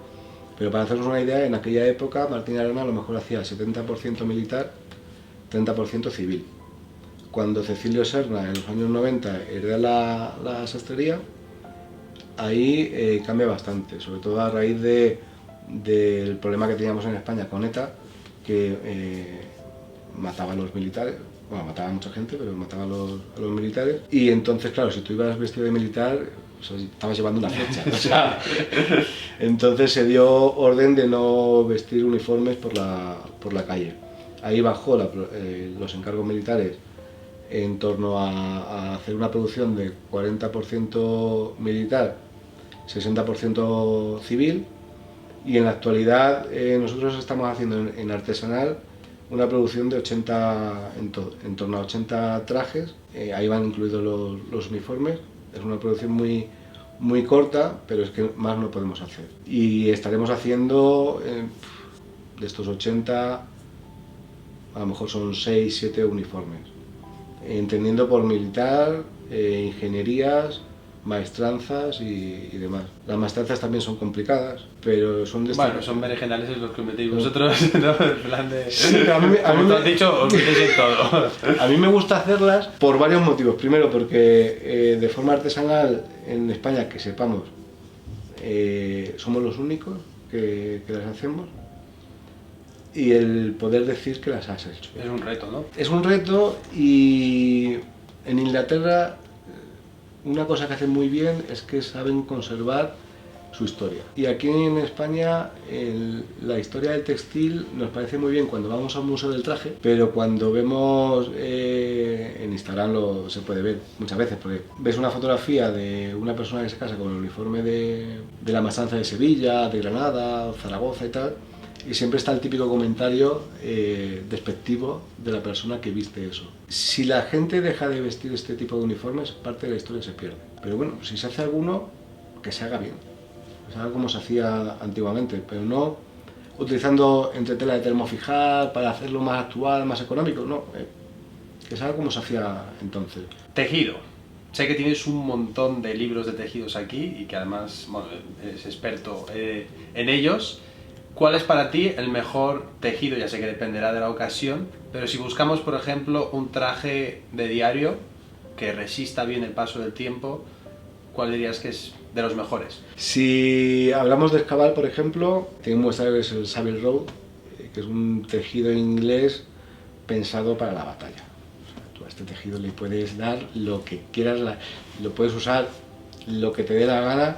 pero para haceros una idea, en aquella época Martín Arana a lo mejor hacía 70% militar, 30% civil. Cuando Cecilio Serna en los años 90 hereda la sastrería, ahí cambia bastante, sobre todo a raíz del problema que teníamos en España con ETA, que mataba a los militares, bueno, mataba a mucha gente, pero mataba a los militares, y entonces, claro, si tú ibas vestido de militar, o sea, estabas llevando una flecha, o sea, entonces se dio orden de no vestir uniformes por la calle. Ahí bajó los encargos militares en torno a hacer una producción de 40% militar, 60% civil, y en la actualidad nosotros estamos haciendo en artesanal una producción de 80, en torno a 80 trajes, ahí van incluidos los uniformes. Es una producción muy corta, pero es que más no podemos hacer. Y estaremos haciendo de estos 80, a lo mejor son 6, 7 uniformes, entendiendo por militar, ingenierías, maestranzas y demás. Las maestranzas también son complicadas, pero son de Bueno, son berenjenales los que metéis vosotros, ¿no? En plan de... Sí, como tú has dicho, os metéis en todo. A mí me gusta hacerlas por varios motivos. Primero, porque de forma artesanal en España, que sepamos, somos los únicos que las hacemos. Y el poder decir que las has hecho. Es un reto, ¿no? Es un reto, y en Inglaterra una cosa que hacen muy bien es que saben conservar su historia. Y aquí en España la historia del textil nos parece muy bien cuando vamos al Museo del Traje, pero cuando vemos en Instagram se puede ver muchas veces, porque ves una fotografía de una persona que se casa con el uniforme de la maestranza de Sevilla, de Granada, Zaragoza y tal, y siempre está el típico comentario despectivo de la persona que viste eso. Si la gente deja de vestir este tipo de uniformes, parte de la historia se pierde. Pero bueno, si se hace alguno, que se haga bien. Que se haga como se hacía antiguamente, pero no utilizando entretela de termofijar para hacerlo más actual, más económico, no. Que se haga como se hacía entonces. Tejido. Sé que tienes un montón de libros de tejidos aquí y que además, bueno, eres experto en ellos. ¿Cuál es para ti el mejor tejido? Ya sé que dependerá de la ocasión, pero si buscamos, por ejemplo, un traje de diario que resista bien el paso del tiempo, ¿cuál dirías que es de los mejores? Si hablamos de Escabal, por ejemplo, tiene un muestrario que es el Savile Row, que es un tejido inglés pensado para la batalla. O sea, tú a este tejido le puedes dar lo que quieras, lo puedes usar lo que te dé la gana,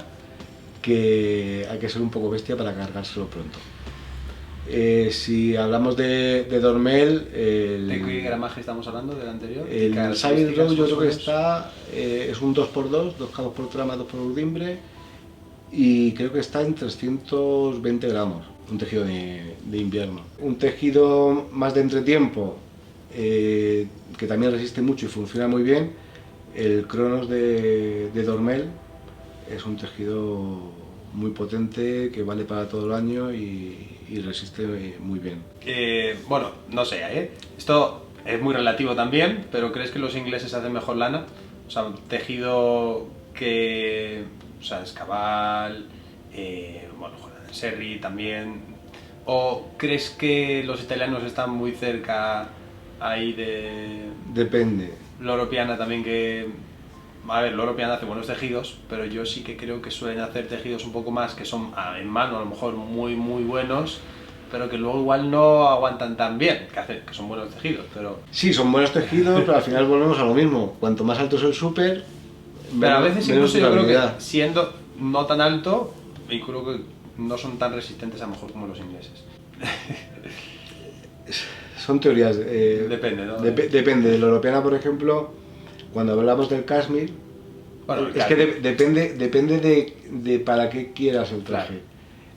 que hay que ser un poco bestia para cargárselo pronto. Si hablamos de Dormel, ¿De qué gramaje estamos hablando del anterior? El Savile Row yo creo que está, es un 2x2, 2 cabos por trama, 2 por urdimbre, y creo que está en 320 gramos, un tejido de invierno. Un tejido más de entretiempo, que también resiste mucho y funciona muy bien, el Cronos de Dormel. Es un tejido muy potente que vale para todo el año y resiste muy bien. Bueno, no sé, esto es muy relativo también, pero ¿crees que los ingleses hacen mejor lana? O sea, un tejido que... O sea, Escabal, bueno, Serri también... ¿O crees que los italianos están muy cerca ahí de... Depende. Loro Piana también que... A ver, Loro Piana hace buenos tejidos, pero yo sí que creo que suelen hacer tejidos un poco más que son en mano a lo mejor muy buenos, pero que luego igual no aguantan tan bien, que son buenos tejidos, pero... Sí, son buenos tejidos, pero al final volvemos a lo mismo. Cuanto más alto es el súper, pero a veces incluso yo creo que siendo no tan alto, yo creo que no son tan resistentes a lo mejor como los ingleses. Son teorías. Depende, ¿no? Depende. De la europeana, por ejemplo, cuando hablamos del cashmere, bueno, es que depende de para qué quieras el traje. Claro.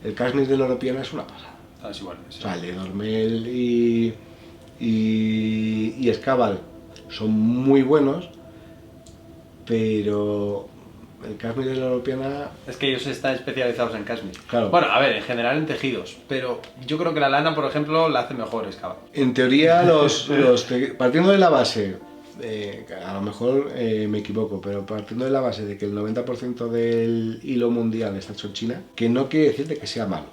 El cashmere de la europeana es una pasada. Es igual, sí. O sea, Le Dormel y Escabal son muy buenos, pero el cashmere de la europeana... Es que ellos están especializados en cashmere. Claro. Bueno, a ver, en general en tejidos, pero yo creo que la lana, por ejemplo, la hace mejor Escabal. En teoría, partiendo de la base, a lo mejor me equivoco, pero partiendo de la base de que el 90% del hilo mundial está hecho en China, que no quiere decir de que sea malo.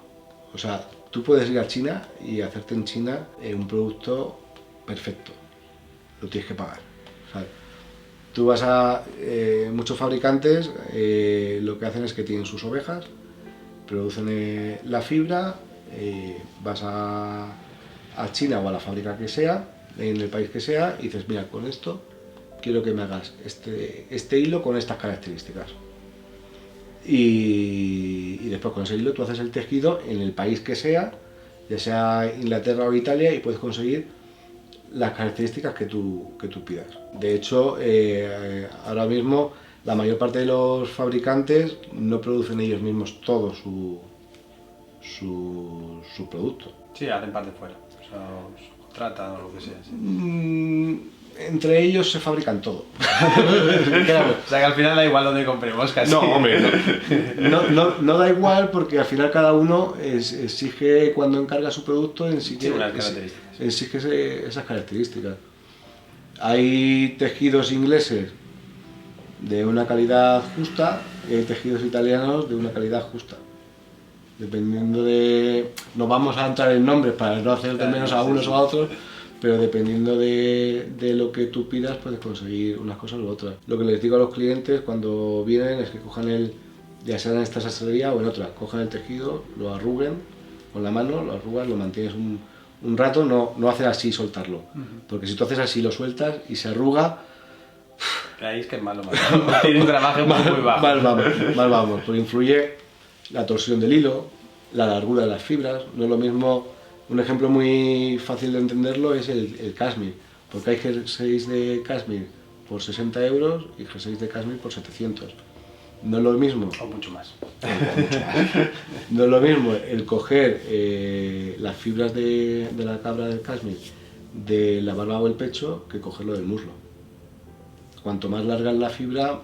O sea, tú puedes ir a China y hacerte en China un producto perfecto. Lo tienes que pagar. O sea, tú vas a... muchos fabricantes lo que hacen es que tienen sus ovejas, producen la fibra, vas a China o a la fábrica que sea, en el país que sea, y dices, mira, con esto quiero que me hagas este hilo con estas características. Y después con ese hilo tú haces el tejido en el país que sea, ya sea Inglaterra o Italia, y puedes conseguir las características que tú pidas. De hecho, ahora mismo la mayor parte de los fabricantes no producen ellos mismos todo su producto. Sí, hacen parte fuera, o sea, contratan o lo que sea. Sí. Entre ellos se fabrican todo. Claro. O sea que al final da igual donde compremos casi. No, hombre, no da igual, porque al final cada uno exige, cuando encarga su producto, exige esas características. Hay tejidos ingleses de una calidad justa y hay tejidos italianos de una calidad justa. Dependiendo de... No vamos a entrar en nombres para no hacer de menos a unos o a otros, pero dependiendo de lo que tú pidas puedes conseguir unas cosas u otras. Lo que les digo a los clientes cuando vienen es que cojan ya sea en esta sastrería o en otra, cojan el tejido, lo arruguen con la mano, lo arrugas, lo mantienes un rato, no hacer así y soltarlo, porque si tú haces así, lo sueltas y se arruga... Ahí es que es malo, tiene un gramaje muy bajo. Mal vamos, porque influye la torsión del hilo, la largura de las fibras. No es lo mismo, un ejemplo muy fácil de entenderlo es el cashmere, porque hay jerseys de cashmere por 60 euros y jerseys de cashmere por 700. No es lo mismo. O mucho más. No es lo mismo el coger las fibras de la cabra del cashmere de la barba o el pecho que cogerlo del muslo. Cuanto más larga es la fibra,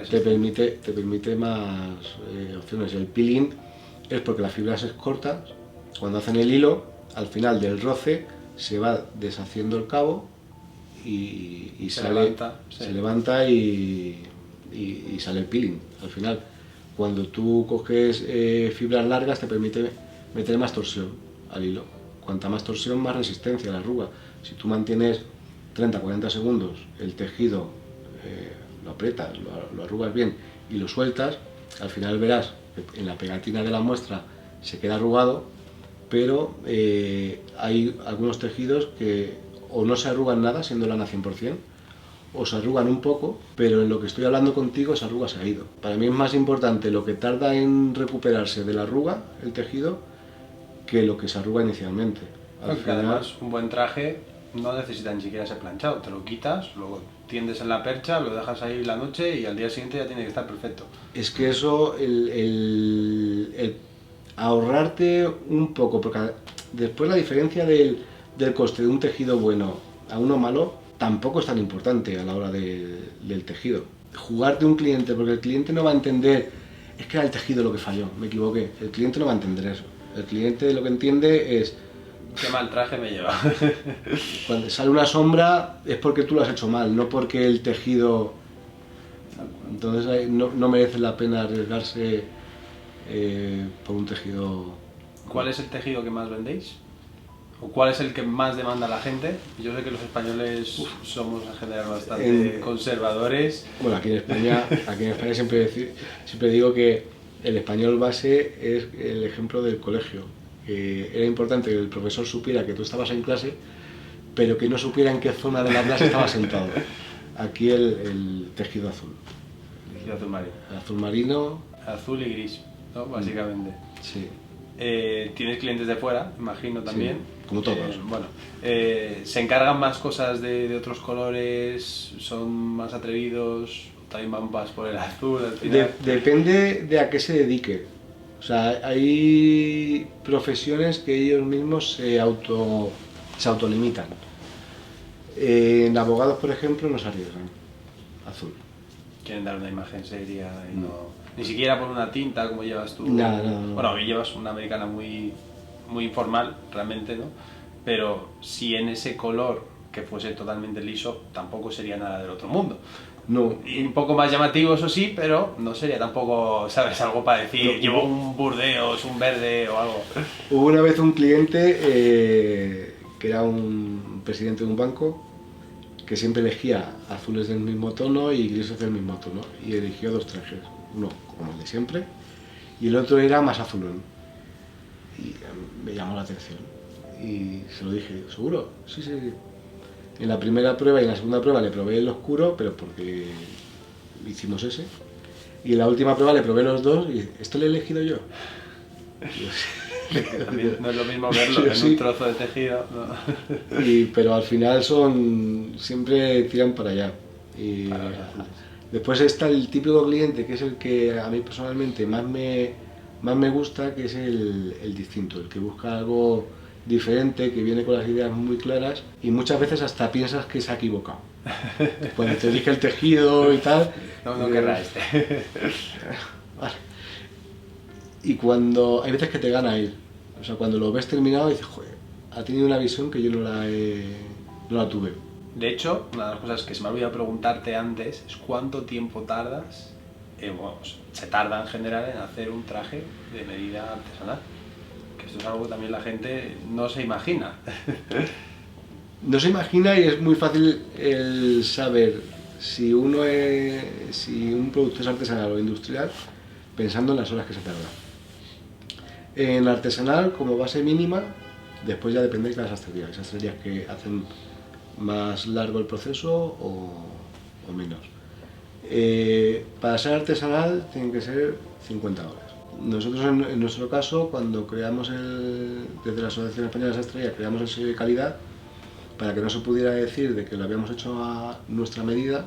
te permite más opciones. El peeling es porque las fibras es cortas, cuando hacen el hilo, al final del roce se va deshaciendo el cabo y se levanta y sale el peeling. Al final, cuando tú coges fibras largas, te permite meter más torsión al hilo. Cuanta más torsión, más resistencia a la arruga. Si tú mantienes 30-40 segundos el tejido, lo aprietas, lo arrugas bien y lo sueltas, al final verás que en la pegatina de la muestra se queda arrugado, pero hay algunos tejidos que o no se arrugan nada, siendo lana 100%, o se arrugan un poco, pero en lo que estoy hablando contigo esa arruga se ha ido. Para mí es más importante lo que tarda en recuperarse de la arruga, el tejido, que lo que se arruga inicialmente. Porque además un buen traje no necesita ni siquiera ser planchado, te lo quitas, lo tiendes en la percha, lo dejas ahí la noche y al día siguiente ya tiene que estar perfecto. Es que eso, el ahorrarte un poco, porque después la diferencia del coste de un tejido bueno a uno malo tampoco es tan importante a la hora del tejido. Jugarte un cliente, porque el cliente no va a entender, es que era el tejido lo que falló, me equivoqué. El cliente no va a entender eso. El cliente lo que entiende es... Qué mal traje me lleva. Cuando sale una sombra es porque tú lo has hecho mal, no porque el tejido... Entonces no merece la pena arriesgarse por un tejido... ¿Cuál es el tejido que más vendéis? ¿O cuál es el que más demanda la gente? Yo sé que los españoles somos en general bastante conservadores. Bueno, aquí en España siempre digo que el español base es el ejemplo del colegio. Era importante que el profesor supiera que tú estabas en clase, pero que no supiera en qué zona de la clase estabas sentado. Aquí el tejido azul. Tejido azul marino. El azul marino. Azul y gris, ¿no? Básicamente. Sí. Tienes clientes de fuera, imagino también. Sí, como todos. Bueno, ¿se encargan más cosas de otros colores? ¿Son más atrevidos? ¿También van más por el azul al final? Depende de a qué se dedique. O sea, hay profesiones que ellos mismos se autolimitan. En abogados, por ejemplo, no se arriesgan. Azul. Quieren dar una imagen seria y ni siquiera por una tinta como llevas tú. No. Bueno, llevas una americana muy informal, realmente, ¿no? Pero si en ese color que fuese totalmente liso, tampoco sería nada del otro mundo. No. Y un poco más llamativo, eso sí, pero no sería tampoco, ¿sabes? Algo para decir, llevo un burdeos, un verde o algo. Hubo una vez un cliente que era un presidente de un banco que siempre elegía azules del mismo tono y grises del mismo tono, y eligió dos trajes, uno como el de siempre y el otro era más azulón, y me llamó la atención y se lo dije, ¿seguro? Sí. En la primera prueba y en la segunda prueba le probé el oscuro, pero porque hicimos ese, y en la última prueba le probé los dos y ¿esto lo he elegido yo? También no es lo mismo verlo en un trozo de tejido, ¿no? Pero al final siempre tiran para allá. Y después está el típico cliente, que es el que a mí personalmente más me gusta, que es el distinto, el que busca algo diferente, que viene con las ideas muy claras y muchas veces hasta piensas que se ha equivocado. Cuando te elige el tejido y tal... No querrá este. Vale. Y cuando hay veces que te gana él, o sea, cuando lo ves terminado dices, joder, ha tenido una visión que yo no la tuve. De hecho, una de las cosas que se me ha olvidado preguntarte antes es cuánto tiempo tardas, se tarda en general en hacer un traje de medida artesanal. Que esto es algo que también la gente no se imagina. No se imagina, y es muy fácil el saber si un producto es artesanal o industrial pensando en las horas que se tarda. En artesanal, como base mínima, después ya depende de cada sastrería. Hay sastrerías que hacen más largo el proceso o menos. Para ser artesanal tienen que ser 50 horas. Nosotros en nuestro caso, cuando creamos desde la Asociación Española de Sastrería, creamos el sello de calidad, para que no se pudiera decir de que lo habíamos hecho a nuestra medida,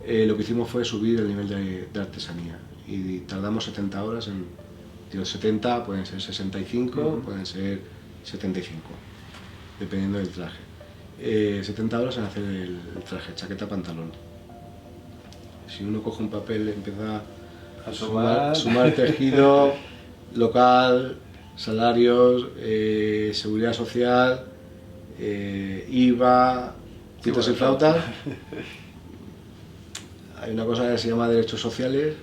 lo que hicimos fue subir el nivel de artesanía y tardamos 70 horas en... Digo, 70 pueden ser 65, pueden ser 75, dependiendo del traje. 70 horas en hacer el traje, chaqueta-pantalón. Si uno coge un papel, empieza a sumar tejido, local, salarios, seguridad social, IVA, titos y flautas. Hay una cosa que se llama derechos sociales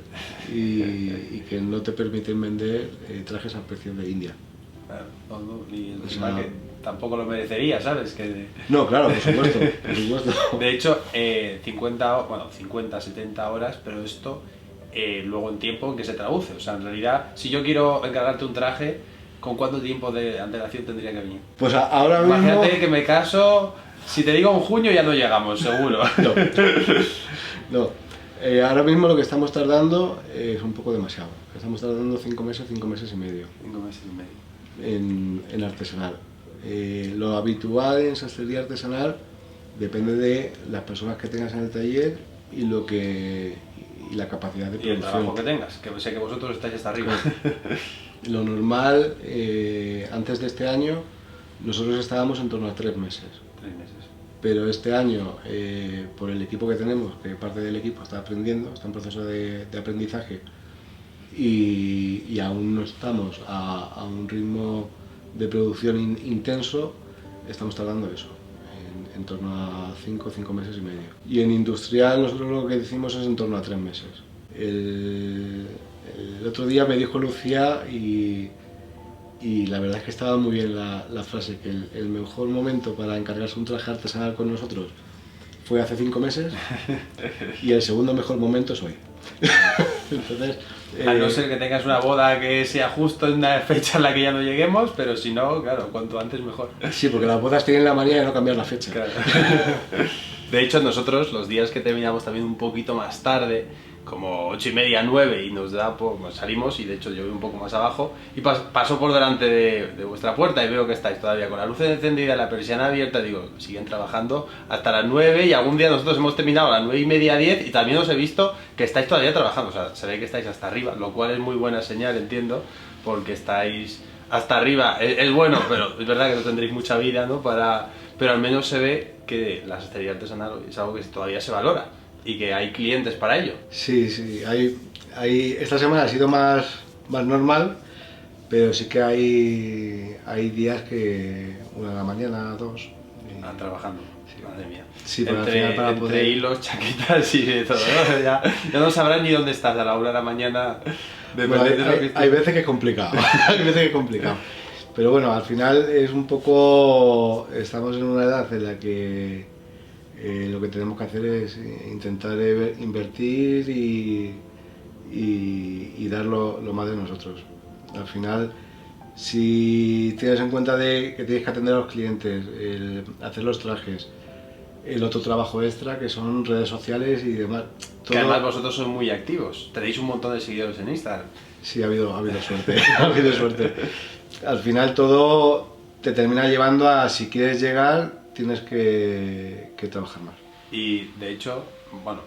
y que no te permiten vender trajes a precios de India. Claro, y encima que tampoco lo merecería, ¿sabes? Que... No, claro, por supuesto, por supuesto. De hecho, 50, 70 horas, pero esto luego en tiempo en que se traduce. O sea, en realidad, si yo quiero encargarte un traje, ¿con cuánto tiempo de antelación tendría que venir? Pues ahora mismo... Imagínate que me caso, si te digo en junio ya no llegamos, seguro. No. Ahora mismo lo que estamos tardando es un poco demasiado. Estamos tardando 5 meses y medio. 5 meses y medio. En artesanal. Lo habitual en sastrería artesanal depende de las personas que tengas en el taller y la capacidad de producción. Y el trabajo que tengas, que sé que vosotros estáis hasta arriba. Lo normal, antes de este año, nosotros estábamos en torno a 3 meses. 3 meses. Pero este año, por el equipo que tenemos, que parte del equipo está aprendiendo, está en proceso de aprendizaje y aún no estamos a un ritmo de producción intenso, estamos tardando eso, en torno a 5 meses y medio. Y en industrial nosotros lo que decimos es en torno a 3 meses. El otro día me dijo Lucía y la verdad es que estaba muy bien la frase, que el mejor momento para encargarse un traje artesanal con nosotros fue hace 5 meses y el segundo mejor momento es hoy. Entonces, a no ser que tengas una boda que sea justo en una fecha en la que ya no lleguemos, pero si no, claro, cuanto antes mejor. Sí, porque las bodas tienen la manía de no cambiar la fecha. Claro. De hecho, nosotros los días que terminamos también un poquito más tarde, como 8:30, 9, y nos da, pues salimos, y de hecho yo voy un poco más abajo, y paso por delante de vuestra puerta y veo que estáis todavía con la luz encendida, la persiana abierta, digo, siguen trabajando hasta las 9, y algún día nosotros hemos terminado a las 9:30, 10, y también os he visto que estáis todavía trabajando, o sea, se ve que estáis hasta arriba, lo cual es muy buena señal, entiendo, porque estáis hasta arriba, es bueno, pero es verdad que no tendréis mucha vida, ¿no? Pero al menos se ve que la sastrería artesanal es algo que todavía se valora y que hay clientes para ello. Sí, esta semana ha sido más normal, pero sí que hay días que 1 de la mañana, 2... Están trabajando, sí, madre mía. Sí, entre hilos, chaquetas y de todo, ¿no? ya no sabrán ni dónde estás a la 1 de la mañana. Hay veces que es complicado, hay veces que es complicado. Pero bueno, al final es un poco... Estamos en una edad en la que lo que tenemos que hacer es intentar invertir y dar lo más de nosotros. Al final, si tienes en cuenta que tienes que atender a los clientes, hacer los trajes, el otro trabajo extra que son redes sociales y demás. Que además vosotros sois muy activos, tenéis un montón de seguidores en Instagram. Sí, ha habido suerte, ha habido suerte. Al final todo te termina llevando a, si quieres llegar, tienes que trabajar más. Y de hecho, bueno,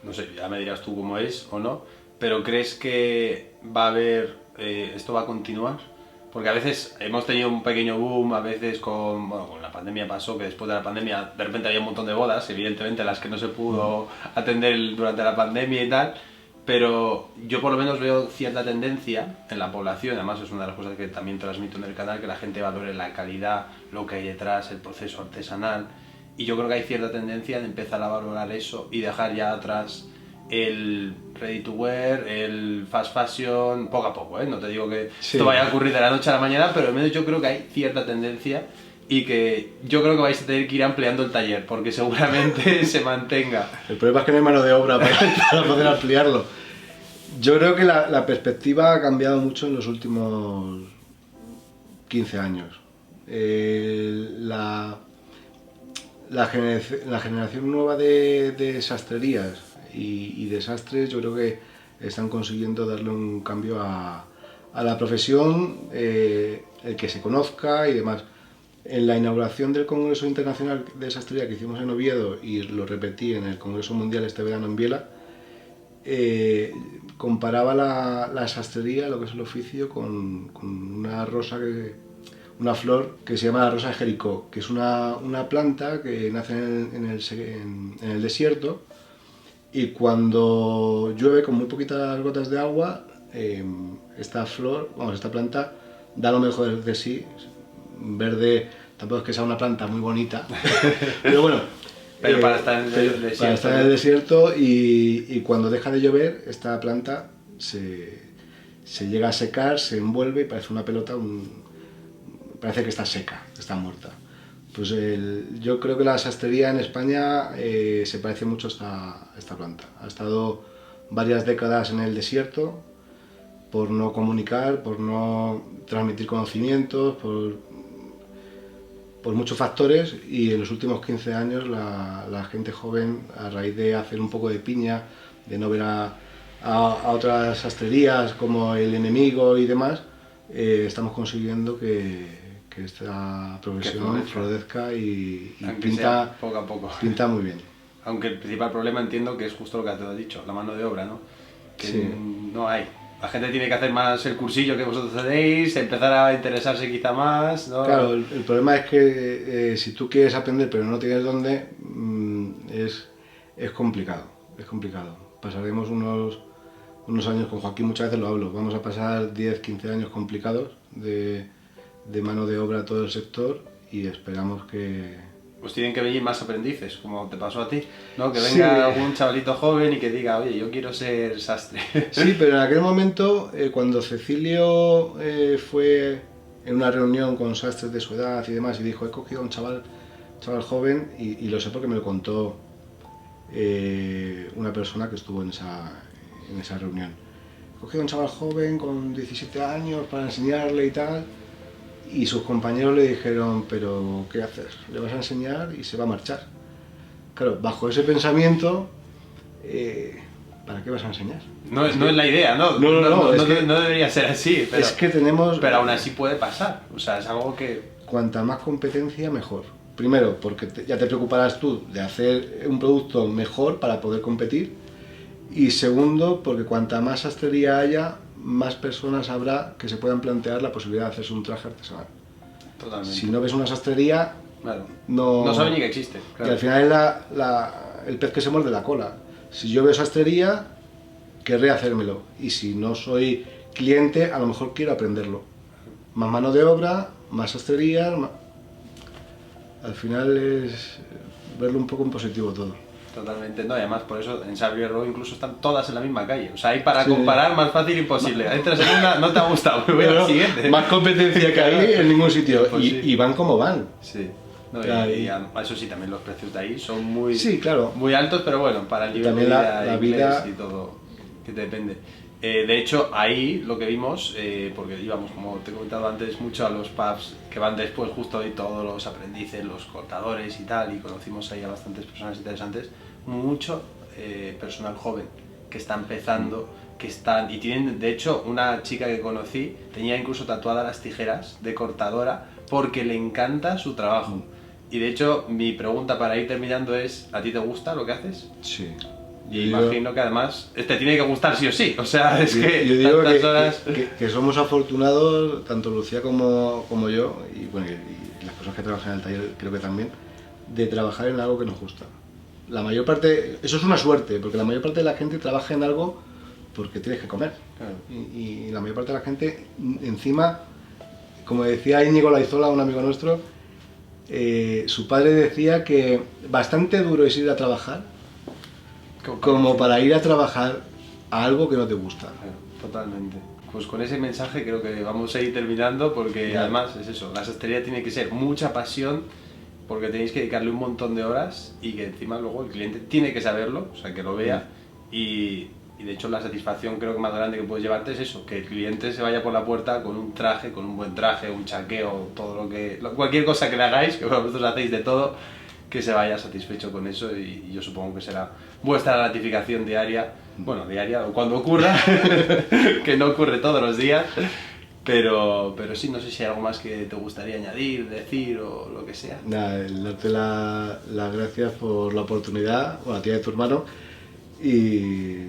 no sé, ya me dirás tú cómo es o no, pero ¿crees que va a haber, esto va a continuar? Porque a veces hemos tenido un pequeño boom, a veces con la pandemia pasó, que después de la pandemia de repente había un montón de bodas, evidentemente las que no se pudo atender durante la pandemia y tal, pero yo por lo menos veo cierta tendencia en la población, además es una de las cosas que también transmito en el canal, que la gente valore la calidad, lo que hay detrás, el proceso artesanal, y yo creo que hay cierta tendencia de empezar a valorar eso y dejar ya atrás el ready to wear, el fast fashion, poco a poco, ¿eh? No te digo que esto vaya a ocurrir de la noche a la mañana, pero al menos yo creo que hay cierta tendencia y que yo creo que vais a tener que ir ampliando el taller, porque seguramente se mantenga. El problema es que no hay mano de obra para poder ampliarlo. Yo creo que la perspectiva ha cambiado mucho en los últimos 15 años. La generación nueva de sastrerías y de sastres, yo creo que están consiguiendo darle un cambio a la profesión, el que se conozca y demás. En la inauguración del Congreso Internacional de Sastrería que hicimos en Oviedo, y lo repetí en el Congreso Mundial este verano en Biela, comparaba la sastrería, lo que es el oficio, con una rosa, una flor que se llama la rosa de Jericó, que es una planta que nace en el desierto, y cuando llueve con muy poquitas gotas de agua, esta flor, vamos, esta planta da lo mejor de sí. Verde, tampoco es que sea una planta muy bonita, pero bueno, pero para estar en el desierto, para estar en el desierto, y cuando deja de llover, esta planta se llega a secar, se envuelve y parece una pelota, parece que está seca, está muerta. Pues yo creo que la sastrería en España se parece mucho a esta planta. Ha estado varias décadas en el desierto por no comunicar, por no transmitir conocimientos, por muchos factores, y en los últimos 15 años la gente joven, a raíz de hacer un poco de piña, de no ver a otras sastrerías como El Enemigo y demás, estamos consiguiendo que esta profesión florezca y pinta, poco a poco. Pinta muy bien. Aunque el principal problema entiendo que es justo lo que te has dicho, la mano de obra, ¿no? Que sí. No hay. La gente tiene que hacer más el cursillo que vosotros hacéis, empezar a interesarse quizá más, ¿no? Claro, el problema es que si tú quieres aprender pero no tienes dónde, es complicado, es complicado. Pasaremos unos años, con Joaquín muchas veces lo hablo, vamos a pasar 10, 15 años complicados de mano de obra a todo el sector, y esperamos que... Pues tienen que venir más aprendices, como te pasó a ti, ¿no? Que venga algún chavalito joven y que diga, oye, yo quiero ser sastre. Sí, pero en aquel momento, cuando Cecilio fue en una reunión con sastres de su edad y demás, y dijo, he cogido a un chaval joven, y lo sé porque me lo contó una persona que estuvo en esa reunión. He cogido a un chaval joven con 17 años para enseñarle y tal, y sus compañeros le dijeron, pero ¿qué haces? Le vas a enseñar y se va a marchar. Claro, bajo ese pensamiento, ¿para qué vas a enseñar? No es la idea, ¿no? No debería ser así, pero, es que tenemos... pero aún así puede pasar, o sea, es algo que... Cuanta más competencia, mejor. Primero, porque ya te preocuparás tú de hacer un producto mejor para poder competir, y segundo, porque cuanta más sastrería haya, más personas habrá que se puedan plantear la posibilidad de hacerse un traje artesanal. Totalmente. Si no ves una sastrería, claro, no saben ni que existe. Claro. Y al final es el pez que se muerde la cola. Si yo veo sastrería, querré hacérmelo, y si no soy cliente, a lo mejor quiero aprenderlo. Más mano de obra, más sastrería, al final es verlo un poco en positivo todo. Totalmente, no, y además por eso en Xavier incluso están todas en la misma calle. O sea, hay para comparar más fácil imposible. Entras en una, no te ha gustado, me voy a la siguiente. Más competencia que hay en ningún sitio. Pues y van como van. Sí. No, claro, y eso sí, también los precios de ahí son muy, claro, muy altos, pero bueno, para el nivel de vida, la vida y todo, que te depende. De hecho, ahí lo que vimos, porque íbamos, como te he comentado antes, mucho a los pubs que van después, justo ahí todos los aprendices, los cortadores y tal, y conocimos ahí a bastantes personas interesantes, mucho personal joven que está empezando, y tienen, de hecho, una chica que conocí tenía incluso tatuadas las tijeras de cortadora porque le encanta su trabajo. Y de hecho, mi pregunta para ir terminando es, ¿a ti te gusta lo que haces? Sí. Y imagino que además te tiene que gustar sí o sí, o sea, es que yo digo tantas horas... que somos afortunados, tanto Lucía como yo, y bueno, y las personas que trabajan en el taller creo que también, de trabajar en algo que nos gusta. La mayor parte, eso es una suerte, porque la mayor parte de la gente trabaja en algo porque tienes que comer. Claro. Y la mayor parte de la gente, encima, como decía Íñigo Laizola, un amigo nuestro, su padre decía que bastante duro es ir a trabajar como para ir a trabajar a algo que no te gusta. Totalmente. Pues con ese mensaje creo que vamos a ir terminando, porque además es eso, la sastrería tiene que ser mucha pasión, porque tenéis que dedicarle un montón de horas y que encima luego el cliente tiene que saberlo, o sea, que lo vea, y de hecho la satisfacción creo que más grande que puedes llevarte es eso, que el cliente se vaya por la puerta con un traje, con un buen traje, un chaqueo, todo cualquier cosa que le hagáis, que vosotros hacéis de todo, que se vaya satisfecho con eso y yo supongo que será vuestra gratificación diaria, bueno, diaria o cuando ocurra, que no ocurre todos los días, pero sí, no sé si hay algo más que te gustaría añadir, decir o lo que sea. Nada, el darte las gracias por la oportunidad, o a ti y a tu hermano, y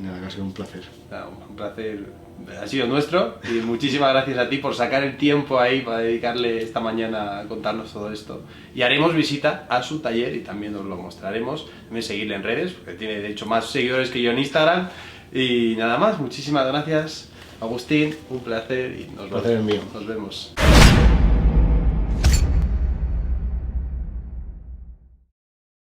nada, que ha sido un placer. Nada, un placer ha sido nuestro y muchísimas gracias a ti por sacar el tiempo ahí para dedicarle esta mañana a contarnos todo esto. Y haremos visita a su taller y también os lo mostraremos. También seguirle en redes, porque tiene de hecho más seguidores que yo en Instagram. Y nada más, muchísimas gracias, Agustín, un placer y Placer es mío. Nos vemos.